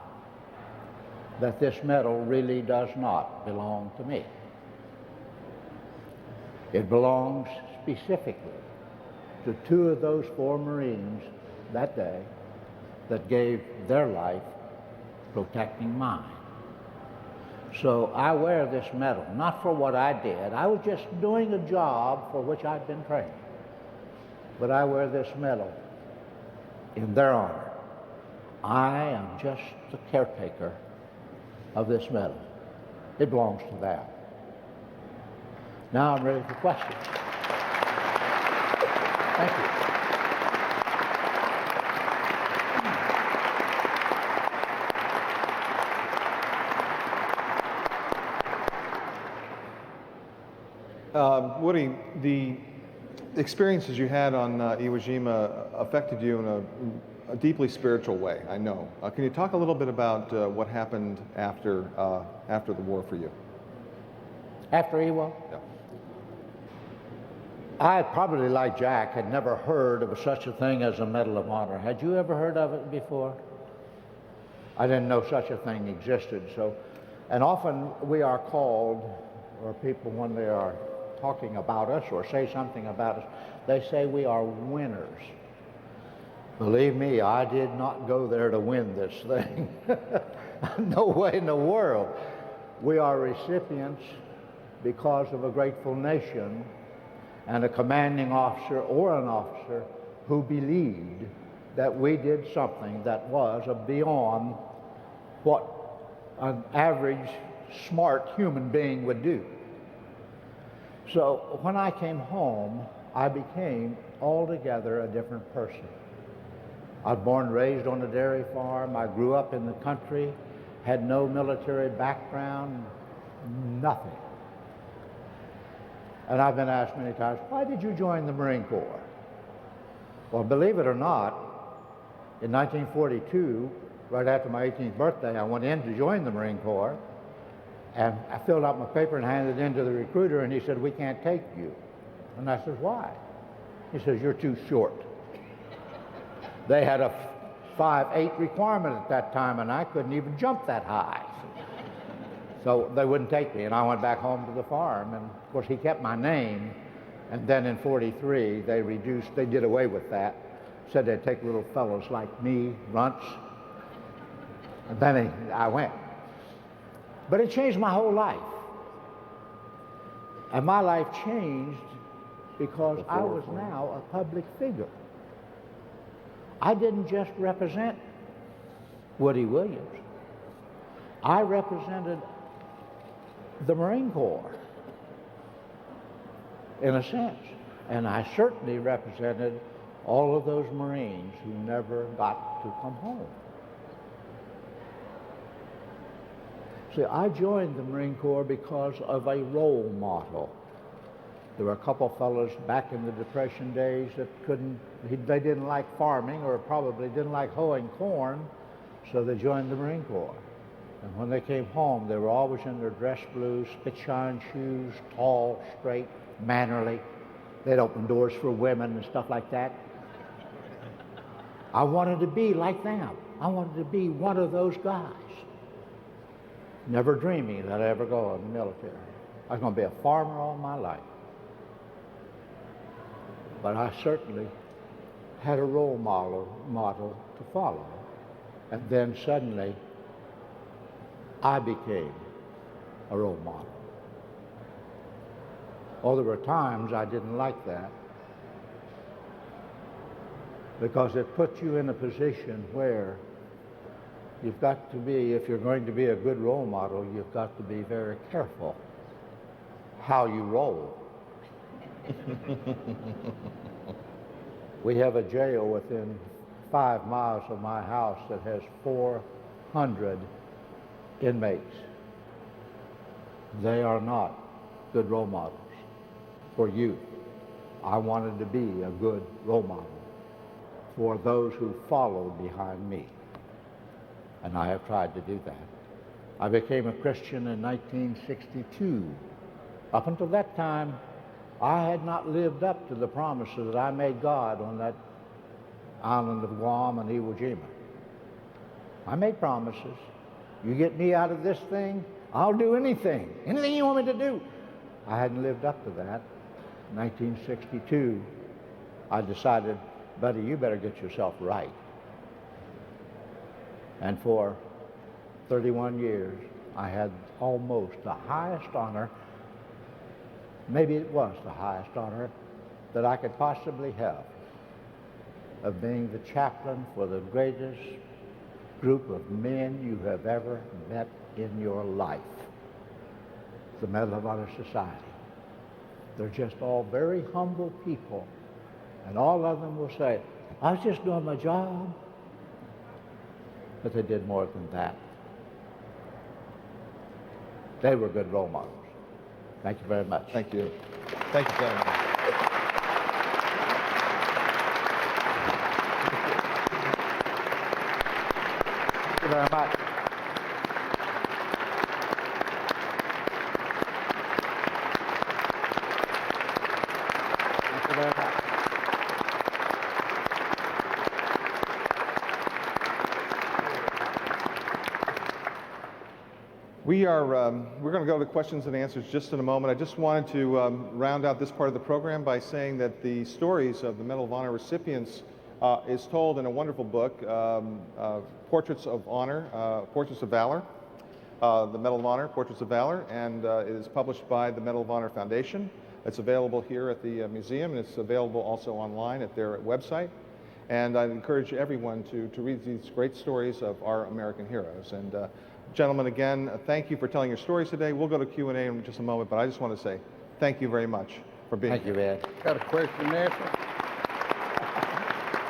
that this medal really does not belong to me. It belongs specifically to two of those four Marines that day that gave their life protecting mine. So I wear this medal, not for what I did. I was just doing a job for which I'd been trained. But I wear this medal in their honor. I am just the caretaker of this medal. It belongs to them. Now I'm ready for questions. Thank you. Woody, the experiences you had on Iwo Jima affected you in a deeply spiritual way, I know. Can you talk a little bit about what happened after the war for you? After Iwo? Yeah. I probably, like Jack, had never heard of such a thing as a Medal of Honor. Had you ever heard of it before? I didn't know such a thing existed. And often we are called, or people when they are talking about us or say something about us, they say we are winners. Believe me, I did not go there to win this thing. No way in the world. We are recipients because of a grateful nation and a commanding officer or an officer who believed that we did something that was beyond what an average smart human being would do. So when I came home, I became altogether a different person. I was born and raised on a dairy farm. I grew up in the country, had no military background, nothing. And I've been asked many times, why did you join the Marine Corps? Well, believe it or not, in 1942, right after my 18th birthday, I went in to join the Marine Corps, and I filled out my paper and handed it in to the recruiter, and he said, we can't take you. And I said, why? He says, you're too short. They had a 5'8" requirement at that time, and I couldn't even jump that high. So they wouldn't take me, and I went back home to the farm, and of course he kept my name, and then in 43, they did away with that, said they'd take little fellows like me, runts, and then I went. But it changed my whole life. And my life changed because I was now a public figure. I didn't just represent Woody Williams. I represented the Marine Corps, in a sense. And I certainly represented all of those Marines who never got to come home. See, I joined the Marine Corps because of a role model. There were a couple fellows back in the Depression days that they didn't like farming or probably didn't like hoeing corn, so they joined the Marine Corps. And when they came home, they were always in their dress blues, spit-shine shoes, tall, straight, mannerly. They'd open doors for women and stuff like that. I wanted to be like them. I wanted to be one of those guys. Never dreaming that I'd ever go in the military. I was going to be a farmer all my life. But I certainly had a role model to follow. And then suddenly, I became a role model. Oh, there were times I didn't like that, because it puts you in a position where you've got to be, if you're going to be a good role model, you've got to be very careful how you roll. We have a jail within 5 miles of my house that has 400 inmates. They are not good role models for youth. I wanted to be a good role model for those who followed behind me. And I have tried to do that. I became a Christian in 1962. Up until that time, I had not lived up to the promises that I made God on that island of Guam and Iwo Jima. I made promises. You get me out of this thing, I'll do anything. Anything you want me to do. I hadn't lived up to that. In 1962, I decided, buddy, you better get yourself right. And for 31 years, I had almost the highest honor, maybe it was the highest honor that I could possibly have, of being the chaplain for the greatest group of men you have ever met in your life, the Medal of Honor Society. They're just all very humble people, and all of them will say, I was just doing my job. But they did more than that. They were good role models. Thank you very much. Thank you. Thank you, gentlemen. Thank you very much. Thank you very much. We're going to go to questions and answers just in a moment. I just wanted to round out this part of the program by saying that the stories of the Medal of Honor recipients is told in a wonderful book, Portraits of Honor, Portraits of Valor, the Medal of Honor, Portraits of Valor, and it is published by the Medal of Honor Foundation. It's available here at the museum, and it's available also online at their website. And I'd encourage everyone to read these great stories of our American heroes. And gentlemen, again, thank you for telling your stories today. We'll go to Q&A in just a moment, but I just want to say thank you very much for being here. Thank you, Ed. Got a question and answer?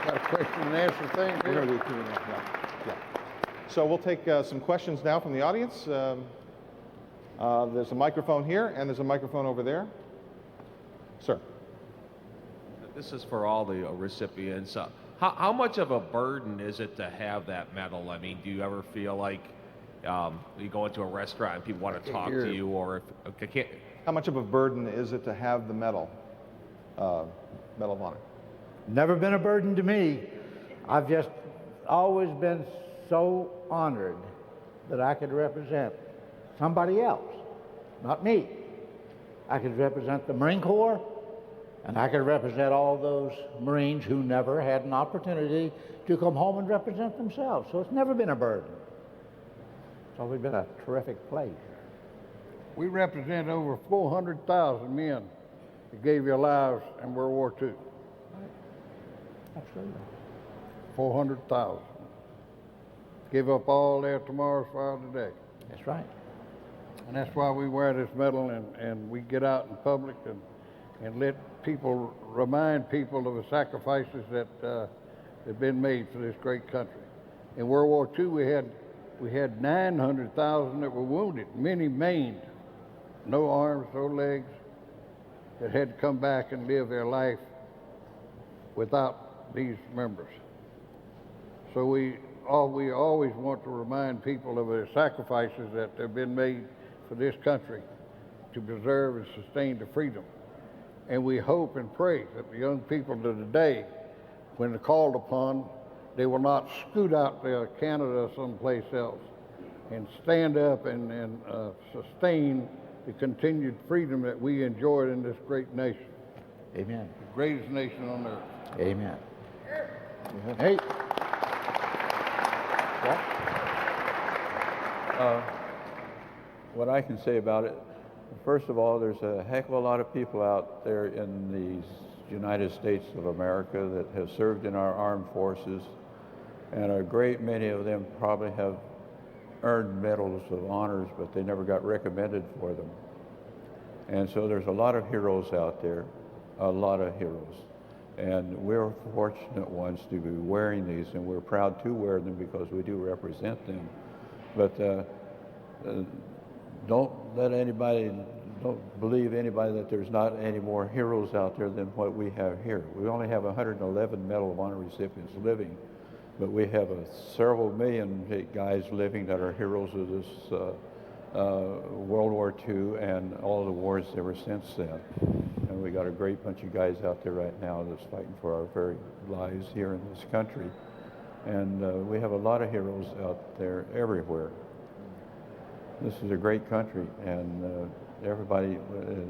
Got a question and answer thing We're here? going to do Q&A. Yeah. So we'll take some questions now from the audience. There's a microphone here, and there's a microphone over there. Sir. This is for all the recipients. How much of a burden is it to have that medal? I mean, do you ever feel like you go into a restaurant and people want to talk to you, or if, How much of a burden is it to have the medal, Medal of Honor? Never been a burden to me. I've just always been so honored that I could represent somebody else, not me. I could represent the Marine Corps, and I could represent all those Marines who never had an opportunity to come home and represent themselves. So it's never been a burden. It's always been a terrific pleasure. We represent over 400,000 men that gave their lives in World War II. Absolutely. 400,000. Give up all their tomorrows for our today. That's right. And that's why we wear this medal, and we get out in public and let people, remind people of the sacrifices that have been made for this great country. In World War II, we had 900,000 that were wounded, many maimed, no arms, no legs, that had to come back and live their life without these members. So we always want to remind people of the sacrifices that have been made for this country to preserve and sustain the freedom. And we hope and pray that the young people of today, when they're called upon, they will not scoot out to Canada or someplace else, and stand up and sustain the continued freedom that we enjoyed in this great nation. Amen. The greatest nation on earth. Amen. Hey. What I can say about it, first of all, there's a heck of a lot of people out there in the United States of America that have served in our armed forces, and a great many of them probably have earned medals of honors, but they never got recommended for them. And so there's a lot of heroes out there, a lot of heroes. And we're fortunate ones to be wearing these, and we're proud to wear them because we do represent them. But don't believe anybody that there's not any more heroes out there than what we have here. We only have 111 Medal of Honor recipients living, but we have several million guys living that are heroes of this World War II and all the wars ever since then. And we got a great bunch of guys out there right now that's fighting for our very lives here in this country. And we have a lot of heroes out there everywhere. This is a great country, and everybody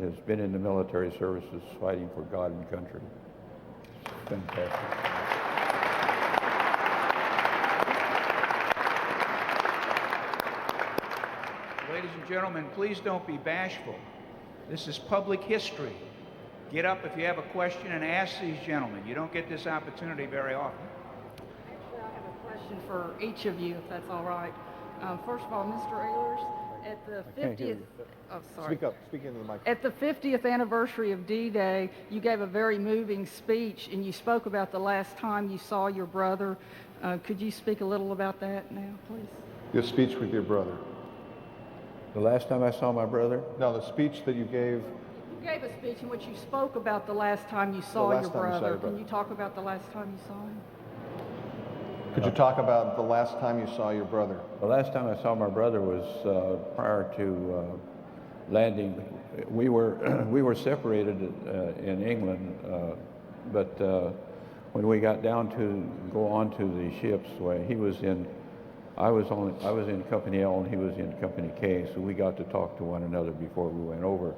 has been in the military services fighting for God and country. It's fantastic. Ladies and gentlemen, please don't be bashful. This is public history. Get up if you have a question and ask these gentlemen. You don't get this opportunity very often. Actually, I have a question for each of you, if that's all right. First of all, Mr. Ehlers, at the can't hear 50th, you. oh, sorry. Speak up, speak into the mic. At the 50th anniversary of D-Day, you gave a very moving speech, and you spoke about the last time you saw your brother. Could you speak a little about that now, please? Your speech with your brother. The last time I saw my brother, No, the speech that you gave. You gave a speech in which you spoke about the last time you saw last your time you saw brother. your brother. Can you talk about the last time you saw him? Could you talk about the last time you saw your brother? the last time I saw my brother was prior to landing. We were we were separated in England, but when we got down to go onto the ships, where he was in, I was in Company L and he was in Company K, so we got to talk to one another before we went over,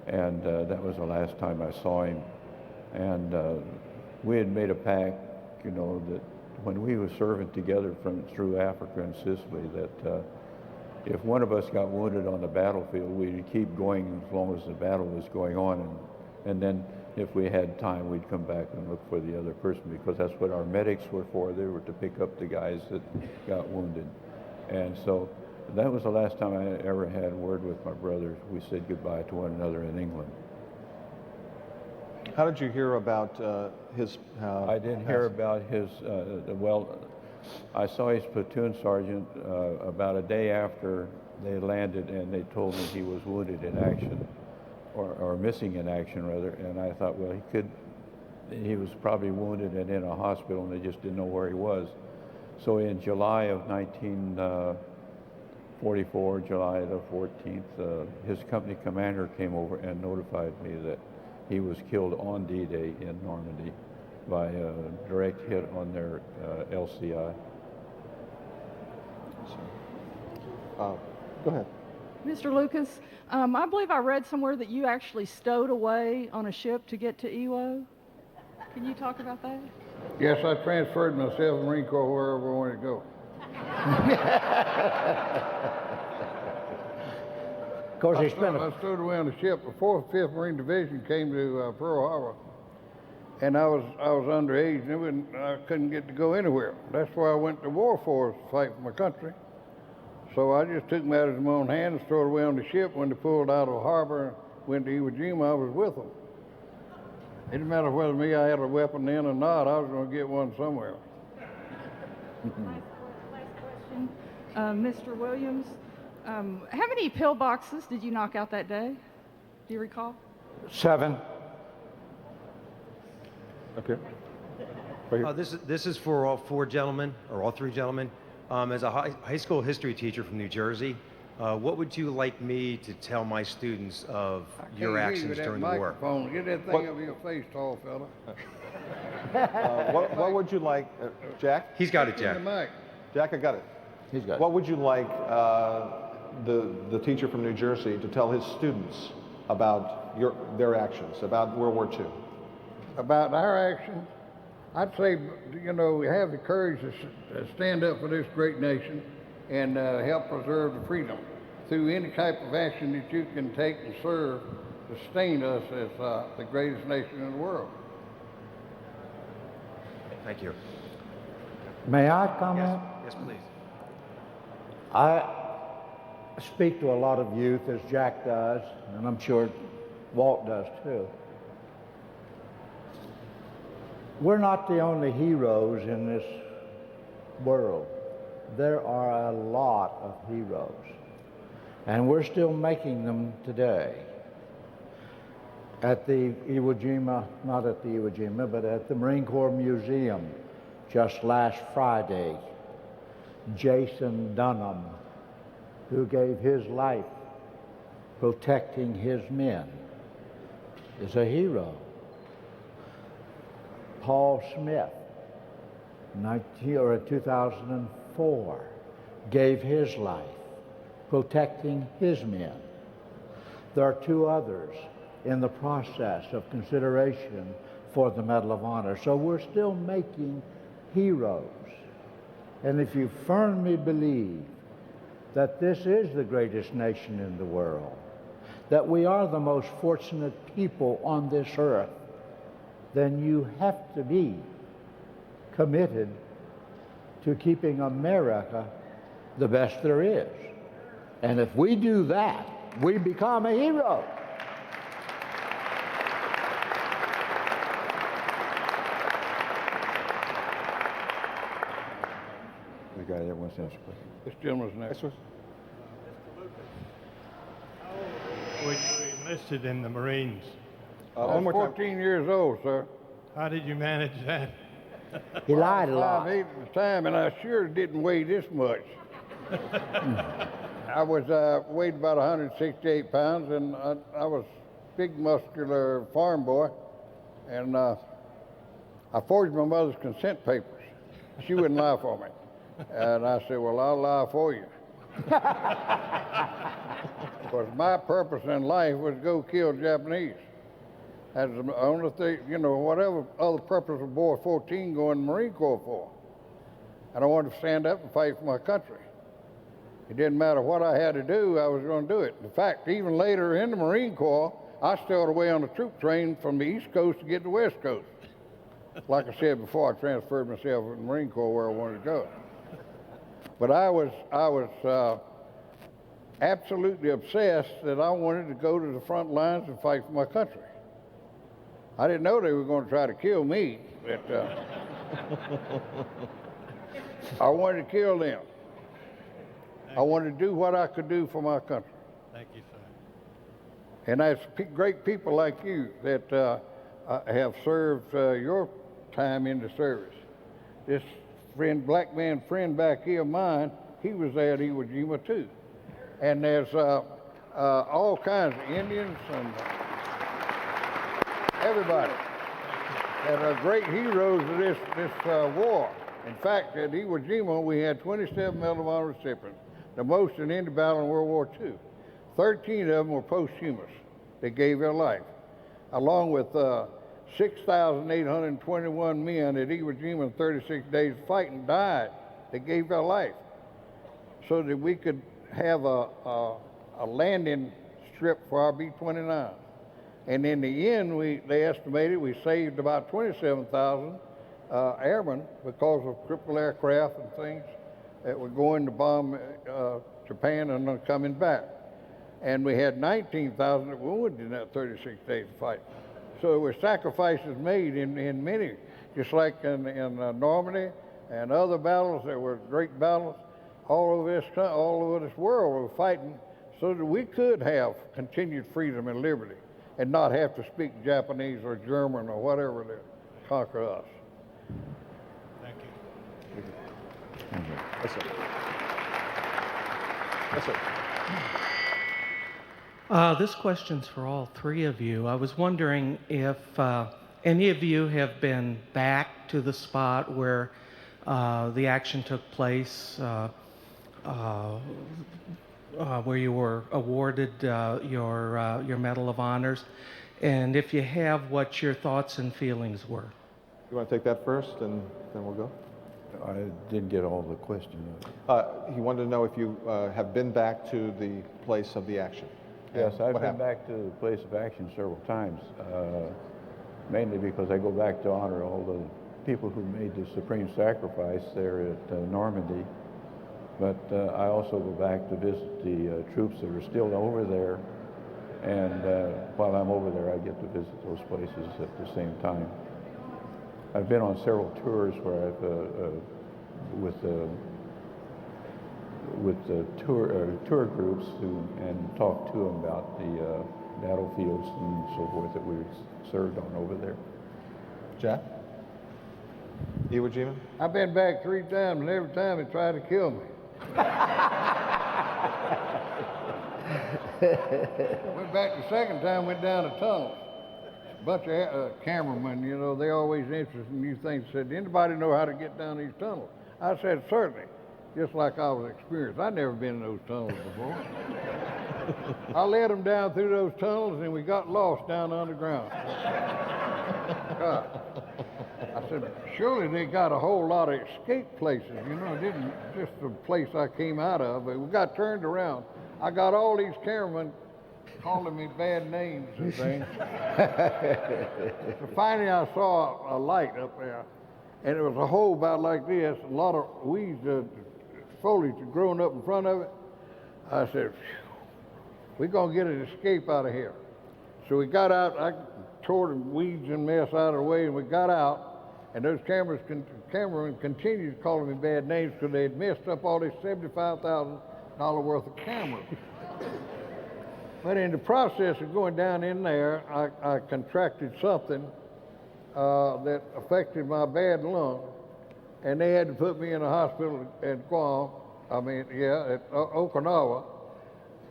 and that was the last time I saw him. And we had made a pact, you know, that when we were serving together through Africa and Sicily, that if one of us got wounded on the battlefield, we'd keep going as long as the battle was going on, and then if we had time, we'd come back and look for the other person, because that's what our medics were for. They were to pick up the guys that got wounded. And so that was the last time I ever had a word with my brother. We said goodbye to one another in England. How did you hear about his? I didn't hear about his, well, I saw his platoon sergeant about a day after they landed, and they told me he was wounded in action, or missing in action rather, and I thought, well, he was probably wounded and in a hospital, and they just didn't know where he was. So in July of 1944, July the 14th, his company commander came over and notified me that he was killed on D-Day in Normandy by a direct hit on their LCI. Go ahead. Mr. Lucas, I believe I read somewhere that you actually stowed away on a ship to get to Iwo. Can you talk about that? Yes, I transferred myself to the Marine Corps wherever I wanted to go. Of course, he spent I stowed away on the ship. The 4th, 5th Marine Division came to Pearl Harbor, and I was underage, and I couldn't get to go anywhere. That's why I went to war for, to fight for my country. So I just took matters in my own hands and stowed away on the ship. When they pulled out of harbor, went to Iwo Jima, I was with them. It didn't matter whether I had a weapon then or not. I was going to get one somewhere. Last question. Mr. Williams, how many pillboxes did you knock out that day? Do you recall? 7. Up here. This is for all 4 gentlemen, or all 3 gentlemen. As a high school history teacher from New Jersey, what would you like me to tell my students of your actions during the war? Get that thing up your face, tall fella. What would you like, Jack? He's got it, In Jack. the mic. Jack, I got it. He's got it. What would you like the teacher from New Jersey to tell his students about their actions, about World War II? About our action, I'd say, you know, we have the courage to stand up for this great nation and help preserve the freedom through any type of action that you can take and serve to sustain us as the greatest nation in the world. Thank you. May I comment? Yes, please. I speak to a lot of youth, as Jack does, and I'm sure Walt does too. We're not the only heroes in this world. There are a lot of heroes, and we're still making them today. At the Iwo Jima, not at the Iwo Jima, but at the Marine Corps Museum just last Friday, Jason Dunham, who gave his life protecting his men, is a hero. Paul Smith, 2004, gave his life protecting his men. There are 2 others in the process of consideration for the Medal of Honor. So we're still making heroes. And if you firmly believe that this is the greatest nation in the world, that we are the most fortunate people on this earth, then you have to be committed to keeping America the best there is. And if we do that, we become a hero. The guy that wants to ask a question. This gentleman's next. Yes, sir. Were you enlisted in the Marines? I One was more time. 14 years old, sir. How did you manage that? He lied a lot. 5'8" at the time, and I sure didn't weigh this much. I was weighed about 168 pounds, and I was big, muscular farm boy, and I forged my mother's consent papers. She wouldn't lie for me, and I said, "Well, I'll lie for you." Because my purpose in life was to go kill Japanese. That's the only thing, you know, whatever other purpose a boy 14 going to the Marine Corps for. And I wanted to stand up and fight for my country. It didn't matter what I had to do, I was going to do it. In fact, even later in the Marine Corps, I stowed away on the troop train from the East Coast to get to the West Coast. Like I said before, I transferred myself from the Marine Corps where I wanted to go. But I was absolutely obsessed that I wanted to go to the front lines and fight for my country. I didn't know they were going to try to kill me, but I wanted to kill them. I wanted to do what I could do for my country. Thank you, sir. And that's great people like you that have served your time in the service. This friend, black man friend back here of mine, he was there at Iwo Jima too. And there's all kinds of Indians and everybody that are great heroes of this war. In fact, at Iwo Jima, we had 27 Medal of Honor recipients, the most in any battle in World War II. 13 of them were posthumous. They gave their life, along with 6,821 men at Iwo Jima in 36 days fighting died. They gave their life so that we could have a landing strip for our B-29. And in the end, they estimated we saved about 27,000 airmen because of crippled aircraft and things that were going to bomb Japan and then coming back. And we had 19,000 that were wounded in that 36 days fight. So there were sacrifices made in many, just like in Normandy and other battles. There were great battles all over this world. We were fighting so that we could have continued freedom and liberty and not have to speak Japanese or German or whatever to conquer us. Thank you. Yes, sir. Yes, sir. This question's for all 3 of you. I was wondering if any of you have been back to the spot where the action took place, where you were awarded your Medal of Honors, and if you have, what your thoughts and feelings were. You want to take that first, and then we'll go? I didn't get all the question. He wanted to know if you have been back to the place of the action. Yes, I've What been happened? back to the place of action several times, mainly because I go back to honor all the people who made the supreme sacrifice there at Normandy. But I also go back to visit the troops that are still over there, and while I'm over there, I get to visit those places at the same time. I've been on several tours where I've with the tour groups and talked to them about the battlefields and so forth that we served on over there. Jack? Iwo Jima? I've been back 3 times, and every time they tried to kill me. Went back the second time, went down a tunnel. bunch of cameramen, you know, they always interested in new things. Said, anybody know how to get down these tunnels? I said, certainly, just like I was experienced. I'd never been in those tunnels before. I led them down through those tunnels, and we got lost down underground. God. I said, surely they got a whole lot of escape places, you know, it didn't just the place I came out of, but we got turned around. I got all these cameramen calling me bad names and things. So finally I saw a light up there, and it was a hole about like this, a lot of weeds, foliage growing up in front of it. I said, we're going to get an escape out of here. So we got out, I tore the weeds and mess out of the way, and we got out, and those cameramen continued calling me bad names because they had messed up all this $75,000 worth of cameras. But in the process of going down in there, I contracted something that affected my bad lung, and they had to put me in a hospital at Okinawa,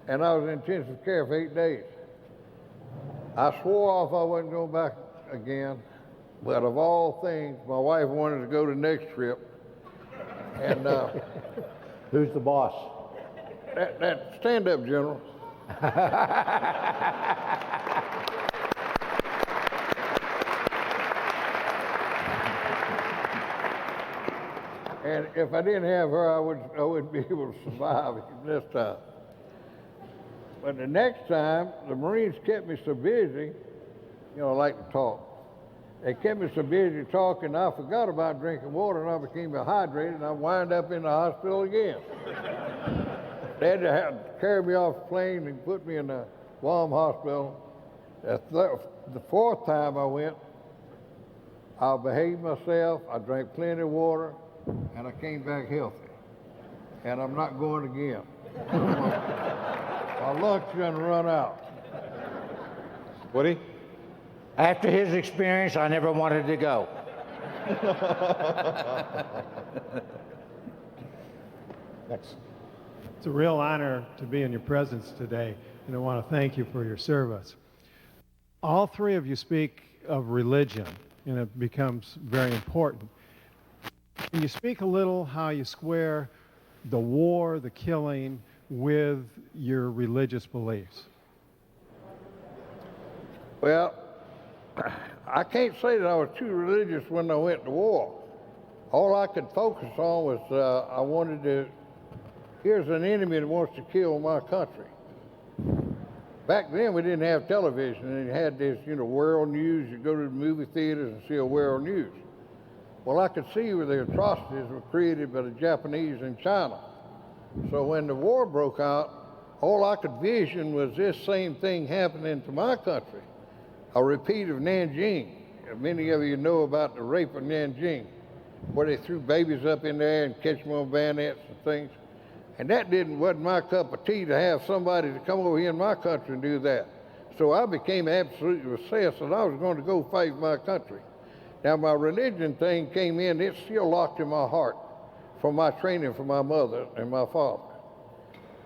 and I was in intensive care for 8 days. I swore off I wasn't going back again, but of all things, my wife wanted to go the next trip, and Who's the boss? that stand-up general. And if I didn't have her, I wouldn't be able to survive this time. But the next time, the Marines kept me so busy, you know, I like to talk. They kept me so busy talking, I forgot about drinking water, and I became dehydrated, and I wound up in the hospital again. They had to carry me off the plane and put me in the Guam hospital. The fourth time I went, I behaved myself, I drank plenty of water, and I came back healthy. And I'm not going again. My luck's gonna run out. Woody? After his experience, I never wanted to go. Next. It's a real honor to be in your presence today, and I want to thank you for your service. All three of you speak of religion, and it becomes very important. Can you speak a little how you square the war, the killing, with your religious beliefs? Well, I can't say that I was too religious when I went to war. All I could focus on was I wanted to, here's an enemy that wants to kill my country. Back then we didn't have television, and you had this, you know, world news. You go to the movie theaters and see a world news. Well, I could see where the atrocities were created by the Japanese in China. So when the war broke out, all I could vision was this same thing happening to my country. A repeat of Nanjing. Many of you know about the rape of Nanjing, where they threw babies up in there and catch them on bayonets and things. And that wasn't my cup of tea to have somebody to come over here in my country and do that. So I became absolutely obsessed that I was going to go fight my country. Now my religion thing came in, it's still locked in my heart from my training from my mother and my father.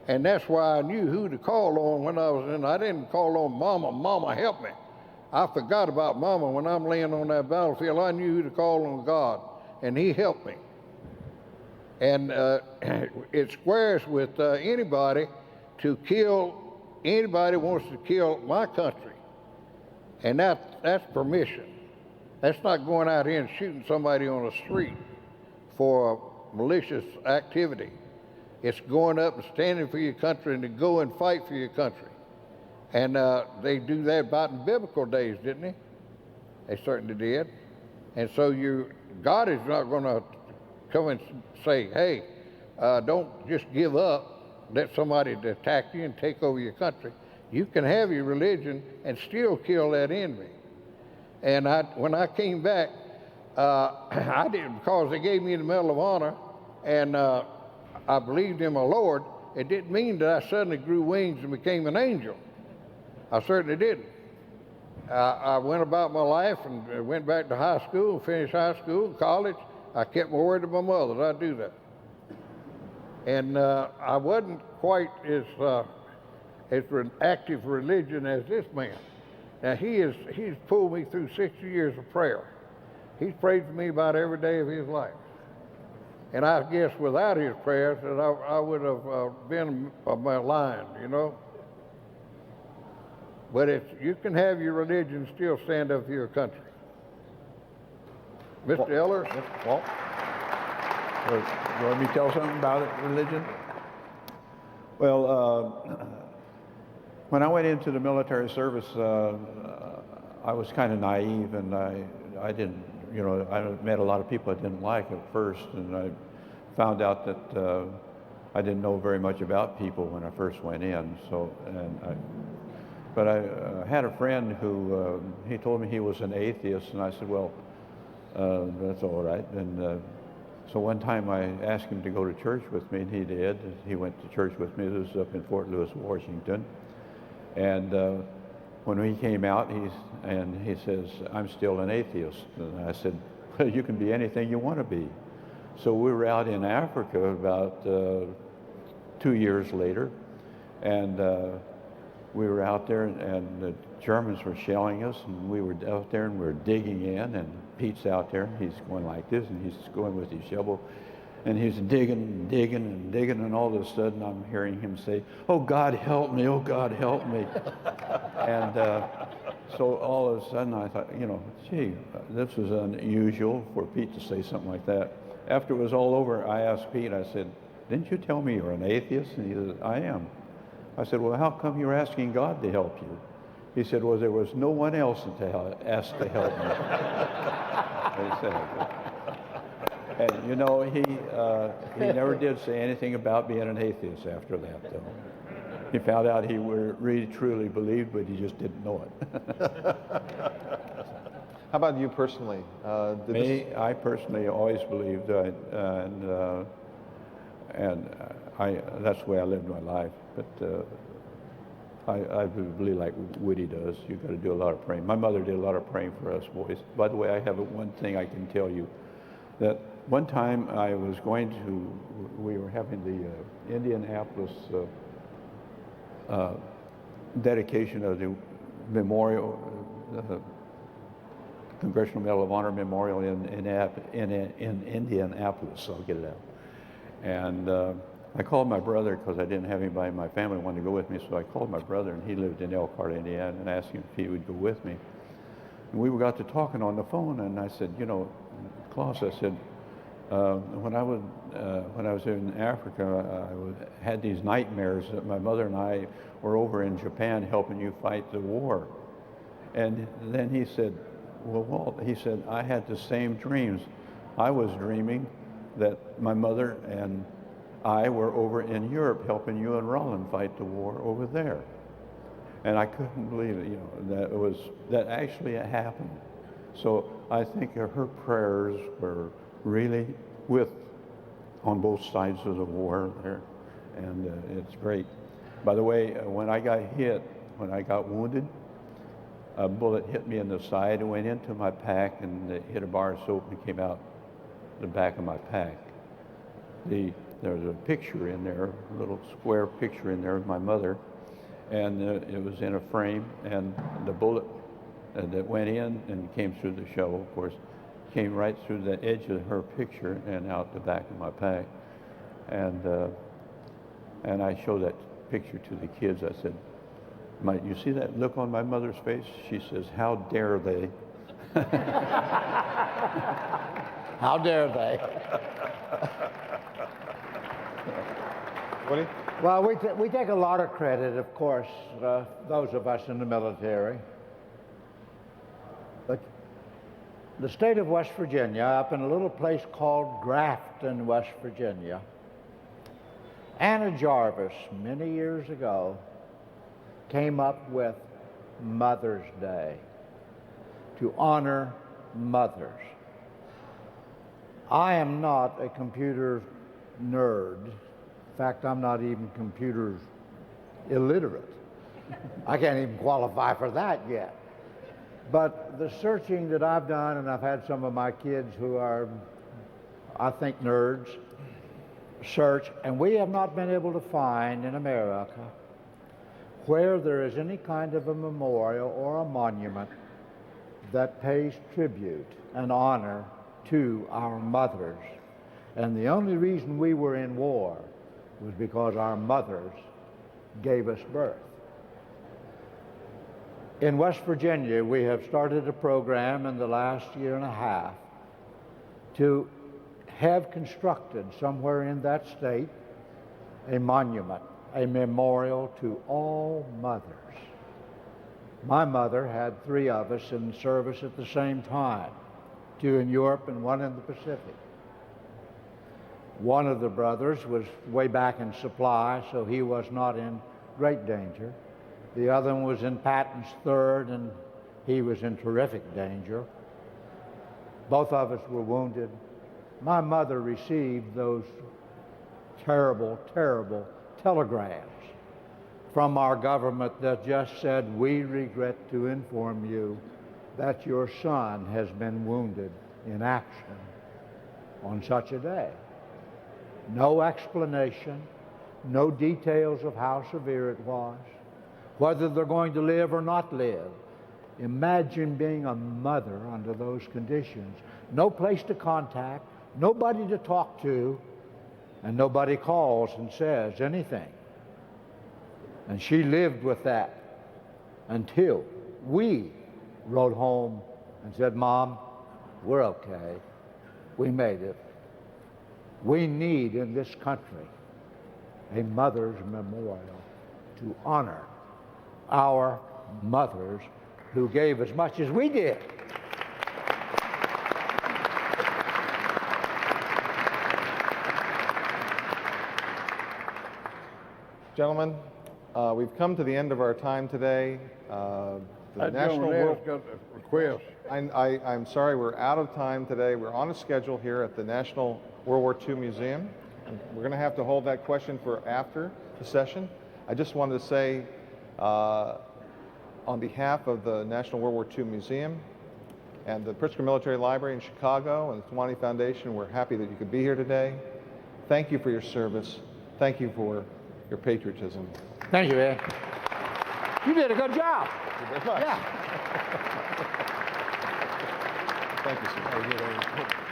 And that's why I knew who to call on when I was in. I didn't call on Mama, Mama help me. I forgot about Mama when I'm laying on that battlefield. I knew who to call on, God, and He helped me. And it squares with anybody to kill, anybody wants to kill my country. And that's permission. That's not going out here and shooting somebody on the street for malicious activity. It's going up and standing for your country and to go and fight for your country. And they do that about in biblical days, didn't they? They certainly did. And so God is not going to come and say, hey, don't just give up, let somebody attack you and take over your country. You can have your religion and still kill that enemy. And when I came back, I did, because they gave me the Medal of Honor, and I believed in my Lord. It didn't mean that I suddenly grew wings and became an angel. I certainly didn't. I went about my life and went back to high school, finished high school, college. I kept my word to my mother. I do that. And I wasn't quite as an active religion as this man. Now he's pulled me through 60 years of prayer. He's prayed for me about every day of his life. And I guess without his prayers, that I would have been maligned, you know. But you can have your religion, still stand up for your country. Mr. Eller? Walt? You want me to tell something about it, religion? Well, when I went into the military service, I was kind of naive, and I didn't, you know, I met a lot of people I didn't like at first, and I found out that I didn't know very much about people when I first went in. So, but I had a friend who he told me he was an atheist, and I said, well, that's all right. And so one time I asked him to go to church with me, and he did. He went to church with me. This was up in Fort Lewis, Washington. And when he came out, he says, I'm still an atheist. And I said, well, you can be anything you want to be. So we were out in Africa about 2 years later, and we were out there, and the Germans were shelling us, and we were out there, and we were digging in, and Pete's out there, and he's going like this, and he's going with his shovel, and he's digging and digging and digging, and all of a sudden I'm hearing him say, oh, God, help me, oh, God, help me. And so all of a sudden I thought, you know, gee, this was unusual for Pete to say something like that. After it was all over, I asked Pete, I said, didn't you tell me you're an atheist? And he said, I am. I said, well, how come you're asking God to help you? He said, well, there was no one else to ask to help me. He said, and you know, he never did say anything about being an atheist after that, though. He found out he really truly believed, but he just didn't know it. How about you personally? I personally always believed, that's the way I lived my life. But I believe like Woody does. You've got to do a lot of praying. My mother did a lot of praying for us boys. By the way, I have one thing I can tell you. That one time we were having the Indianapolis dedication of the memorial, Congressional Medal of Honor Memorial in Indianapolis. I'll get it out. And I called my brother because I didn't have anybody in my family who wanted to go with me, so I called my brother, and he lived in Elkhart, Indiana, and asked him if he would go with me. And we got to talking on the phone, and I said, you know, Klaus, I said, when I was in Africa, I had these nightmares that my mother and I were over in Japan helping you fight the war. And then he said, well, Walt, he said, I had the same dreams. I was dreaming that my mother and I were over in Europe helping you and Roland fight the war over there. And I couldn't believe it, you know, that actually happened. So I think her prayers were really on both sides of the war there, and it's great. By the way, when I got wounded, a bullet hit me in the side and went into my pack, and it hit a bar of soap and came out the back of my pack. There's a picture in there, a little square picture in there of my mother, and it was in a frame, and the bullet that went in and came through the shovel, of course, came right through the edge of her picture and out the back of my pack. And I showed that picture to the kids. I said, you see that look on my mother's face? She says, how dare they? How dare they? Woody? Well, we take a lot of credit, of course, those of us in the military. But the state of West Virginia, up in a little place called Grafton, West Virginia, Anna Jarvis, many years ago, came up with Mother's Day to honor mothers. I am not a computer nerd. In fact, I'm not even computer illiterate. I can't even qualify for that yet. But the searching that I've done, and I've had some of my kids who are, I think, nerds, search, and we have not been able to find in America where there is any kind of a memorial or a monument that pays tribute and honor to our mothers. And the only reason we were in war was because our mothers gave us birth. In West Virginia, we have started a program in the last year and a half to have constructed somewhere in that state a monument, a memorial to all mothers. My mother had 3 of us in service at the same time, 2 in Europe and 1 in the Pacific. One of the brothers was way back in supply, so he was not in great danger. The other one was in Patton's 3rd, and he was in terrific danger. Both of us were wounded. My mother received those terrible, terrible telegrams from our government that just said, "We regret to inform you that your son has been wounded in action on such a day." No explanation, no details of how severe it was, whether they're going to live or not live. Imagine being a mother under those conditions. No place to contact, nobody to talk to, and nobody calls and says anything. And she lived with that until we wrote home and said, "Mom, we're okay. We made it." We need in this country a mother's memorial to honor our mothers who gave as much as we did. Gentlemen, we've come to the end of our time today. The National World... got a request. I'm sorry, we're out of time today. We're on a schedule here at the National World War II Museum. And we're going to have to hold that question for after the session. I just wanted to say, on behalf of the National World War II Museum and the Pritzker Military Library in Chicago and the Tawani Foundation, we're happy that you could be here today. Thank you for your service. Thank you for your patriotism. Thank you, Ed. You did a good job. Thank you very much. Yeah. Thank you, sir.